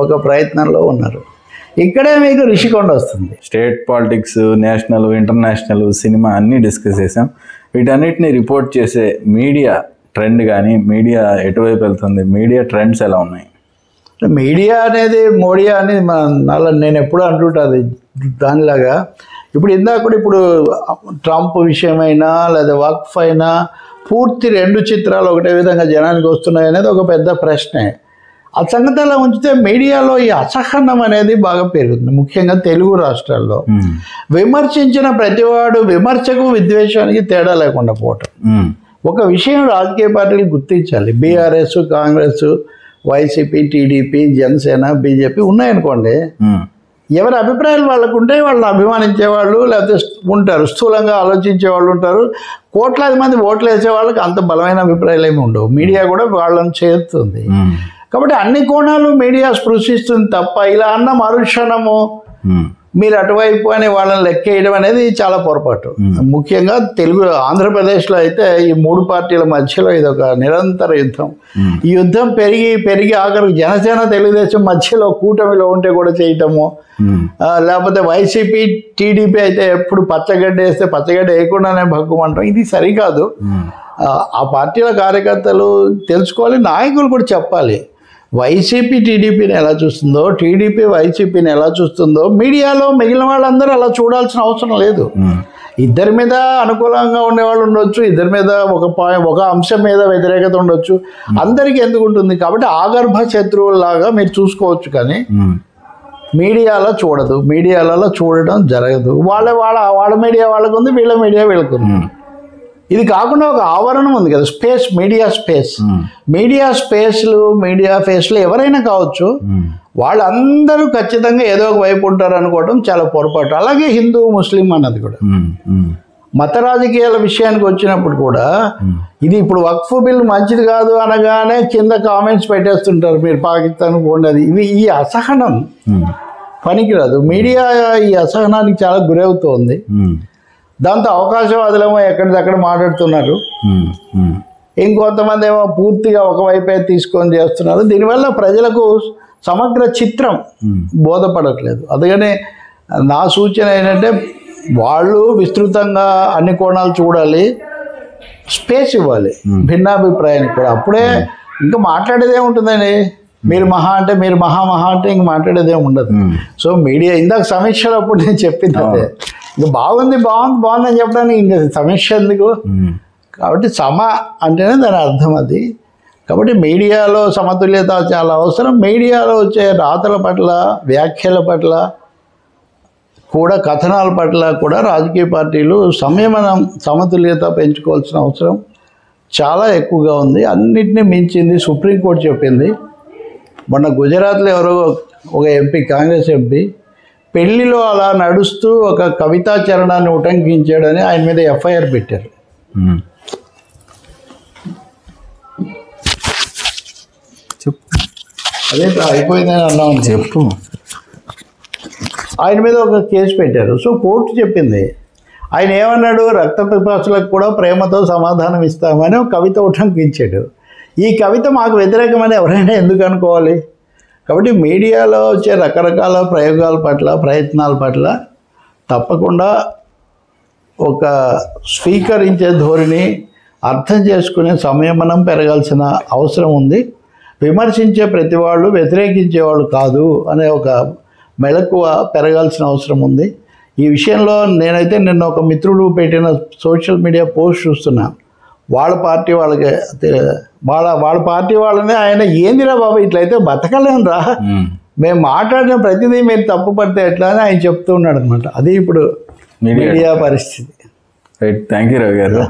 ఒక ప్రయత్నంలో ఉన్నారు. ఇక్కడే మీకు రిషికొండ వస్తుంది. State politics, national, international, cinema అన్నీ డిస్కస్ చేసాం. వీటన్నిటిని రిపోర్ట్ చేసే మీడియా ట్రెండ్ కానీ మీడియా ఎటువైపు వెళ్తుంది, మీడియా ట్రెండ్స్ ఎలా ఉన్నాయి? మీడియా అనేది మోడియా అని నేను ఎప్పుడూ అంటుంటుంది దానిలాగా. ఇప్పుడు ఇందాక కూడా ఇప్పుడు ట్రంప్ విషయమైనా లేదా వక్ఫ్ అయినా పూర్తి 2 చిత్రాలు ఒకటే విధంగా జనానికి వస్తున్నాయి అనేది ఒక పెద్ద ప్రశ్నే. ఆ సంగతి అలా ఉంచితే మీడియాలో ఈ అసహనం అనేది బాగా పెరుగుతుంది, ముఖ్యంగా తెలుగు రాష్ట్రాల్లో. విమర్శించిన ప్రతివాడు విమర్శకు విద్వేషానికి తేడా లేకుండా పోవటం. ఒక విషయం రాజకీయ పార్టీలు గుర్తించాలి. BRS, Congress, YCP, TDP, Janasena, BJP ఉన్నాయనుకోండి, ఎవరి అభిప్రాయాలు వాళ్ళకు ఉంటే వాళ్ళని అభిమానించే వాళ్ళు లేకపోతే ఉంటారు, స్థూలంగా ఆలోచించే వాళ్ళు ఉంటారు. కోట్లాది మంది ఓట్లు వేసే వాళ్ళకి అంత బలమైన అభిప్రాయాలు ఏమి ఉండవు. మీడియా కూడా వాళ్ళని చేరుతుంది. కాబట్టి అన్ని కోణాలు మీడియా స్పృశిస్తుంది తప్ప ఇలా అన్న మరుక్షణము మీరు అటువైపు అని వాళ్ళని లెక్కేయడం అనేది చాలా పొరపాటు. ముఖ్యంగా ఆంధ్రప్రదేశ్లో అయితే ఈ 3 పార్టీల మధ్యలో ఇది ఒక నిరంతర యుద్ధం. ఈ యుద్ధం పెరిగి ఆఖరికి జనసేన, తెలుగుదేశం మధ్యలో కూటమిలో ఉంటే కూడా చేయటము, లేకపోతే వైసీపీ, టీడీపీ అయితే ఎప్పుడు పచ్చగడ్డ వేస్తే పచ్చగడ్డ వేయకుండానే భగ్గుమంటాం. ఇది సరికాదు. ఆ పార్టీల కార్యకర్తలు తెలుసుకోవాలి, నాయకులు కూడా చెప్పాలి. వైసీపీ టీడీపీని ఎలా చూస్తుందో, టీడీపీ వైసీపీని ఎలా చూస్తుందో మీడియాలో మిగిలిన వాళ్ళందరూ అలా చూడాల్సిన అవసరం లేదు. ఇద్దరి మీద అనుకూలంగా ఉండేవాళ్ళు ఉండొచ్చు, ఇద్దరి మీద ఒక అంశం మీద వ్యతిరేకత ఉండొచ్చు, అందరికీ ఎందుకు ఉంటుంది. కాబట్టి ఆగర్భ శత్రువులాగా మీరు చూసుకోవచ్చు, కానీ మీడియాలో చూడదు. మీడియాలలో చూడడం జరగదు. వాళ్ళ మీడియా వాళ్ళకు ఉంది, వీళ్ళ మీడియా వీళ్ళకు ఉంది. ఇది కాకుండా ఒక ఆవరణం ఉంది కదా, స్పేస్, మీడియా స్పేస్. మీడియా స్పేస్లు, మీడియా ఫేస్లు ఎవరైనా కావచ్చు, వాళ్ళందరూ ఖచ్చితంగా ఏదో ఒక వైపు ఉంటారు అనుకోవడం చాలా పొరపాటు. అలాగే హిందూ, ముస్లిం అన్నది కూడా. మత రాజకీయాల విషయానికి వచ్చినప్పుడు కూడా ఇది ఇప్పుడు వక్ఫ్ బిల్ మంచిది కాదు అనగానే కింద కామెంట్స్ పెట్టేస్తుంటారు, మీరు పాకిస్తాన్ పోండి. ఈ అసహనం పనికిరాదు. మీడియా ఈ అసహనానికి చాలా గురవుతోంది. దాంతో అవకాశవాదులేమో ఎక్కడిదక్కడ మాట్లాడుతున్నారు, ఇంకొంతమంది ఏమో పూర్తిగా ఒకవైపే తీసుకొని చేస్తున్నారు. దీనివల్ల ప్రజలకు సమగ్ర చిత్రం బోధపడట్లేదు. అందుకని నా సూచన ఏంటంటే వాళ్ళు విస్తృతంగా అన్ని కోణాలు చూడాలి, స్పేస్ ఇవ్వాలి భిన్నాభిప్రాయానికి కూడా. అప్పుడే ఇంకా మాట్లాడేదే ఉంటుందండి. మీరు మహా అంటే ఇంక మాట్లాడేదే ఉండదు. సో మీడియా ఇందాక సమీక్షలు అప్పుడు నేను చెప్పింది అదే, ఇంకా బాగుంది అని చెప్పడానికి ఇంకా సమీక్ష ఎందుకు. కాబట్టి అంటేనే దాని అర్థం అది. కాబట్టి మీడియాలో సమతుల్యత చాలా అవసరం. మీడియాలో వచ్చే రాతల పట్ల, వ్యాఖ్యల పట్ల కూడా, కథనాల పట్ల కూడా రాజకీయ పార్టీలు సంయమనం, సమతుల్యత పెంచుకోవాల్సిన అవసరం చాలా ఎక్కువగా ఉంది. అన్నిటినీ మించింది సుప్రీంకోర్టు చెప్పింది. మొన్న గుజరాత్లో ఎవరో ఒక ఎంపీ, కాంగ్రెస్ ఎంపీ, పెళ్లిలో అలా నడుస్తూ ఒక కవితా చరణాన్ని ఉటంకించాడని ఆయన మీద ఎఫ్ఐఆర్ పెట్టారు. అదే అయిపోయిందని అన్నాం, చెప్పు. ఆయన మీద ఒక కేసు పెట్టారు. సో కోర్టు చెప్పింది, ఆయన ఏమన్నాడు, రక్త పిపాసులకు కూడా ప్రేమతో సమాధానం ఇస్తామని ఒక కవిత ఉటంకించాడు. ఈ కవిత మాకు వ్యతిరేకమని ఎవరైనా ఎందుకు అనుకోవాలి? కాబట్టి మీడియాలో వచ్చే రకరకాల ప్రయోగాల పట్ల, ప్రయత్నాల పట్ల తప్పకుండా ఒక స్వీకరించే ధోరణి, అర్థం చేసుకునే సంయమనం పెరగాల్సిన అవసరం ఉంది. విమర్శించే ప్రతి వాళ్ళు వ్యతిరేకించేవాళ్ళు కాదు అనే ఒక మెళకువ పెరగాల్సిన అవసరం ఉంది. ఈ విషయంలో నేనైతే నిన్న ఒక మిత్రుడు పెట్టిన సోషల్ మీడియా పోస్ట్ చూస్తున్నా. వాళ్ళ పార్టీ వాళ్ళనే ఆయన, ఏందిరా బాబు ఇట్లయితే బతకలేను రా, మేము మాట్లాడిన ప్రతిదీ మీరు తప్పు పడితే ఎట్లా అని ఆయన చెప్తూ ఉన్నాడు అనమాట. అది ఇప్పుడు మీడియా పరిస్థితి. రైట్, థ్యాంక్ యూ రవి గారు.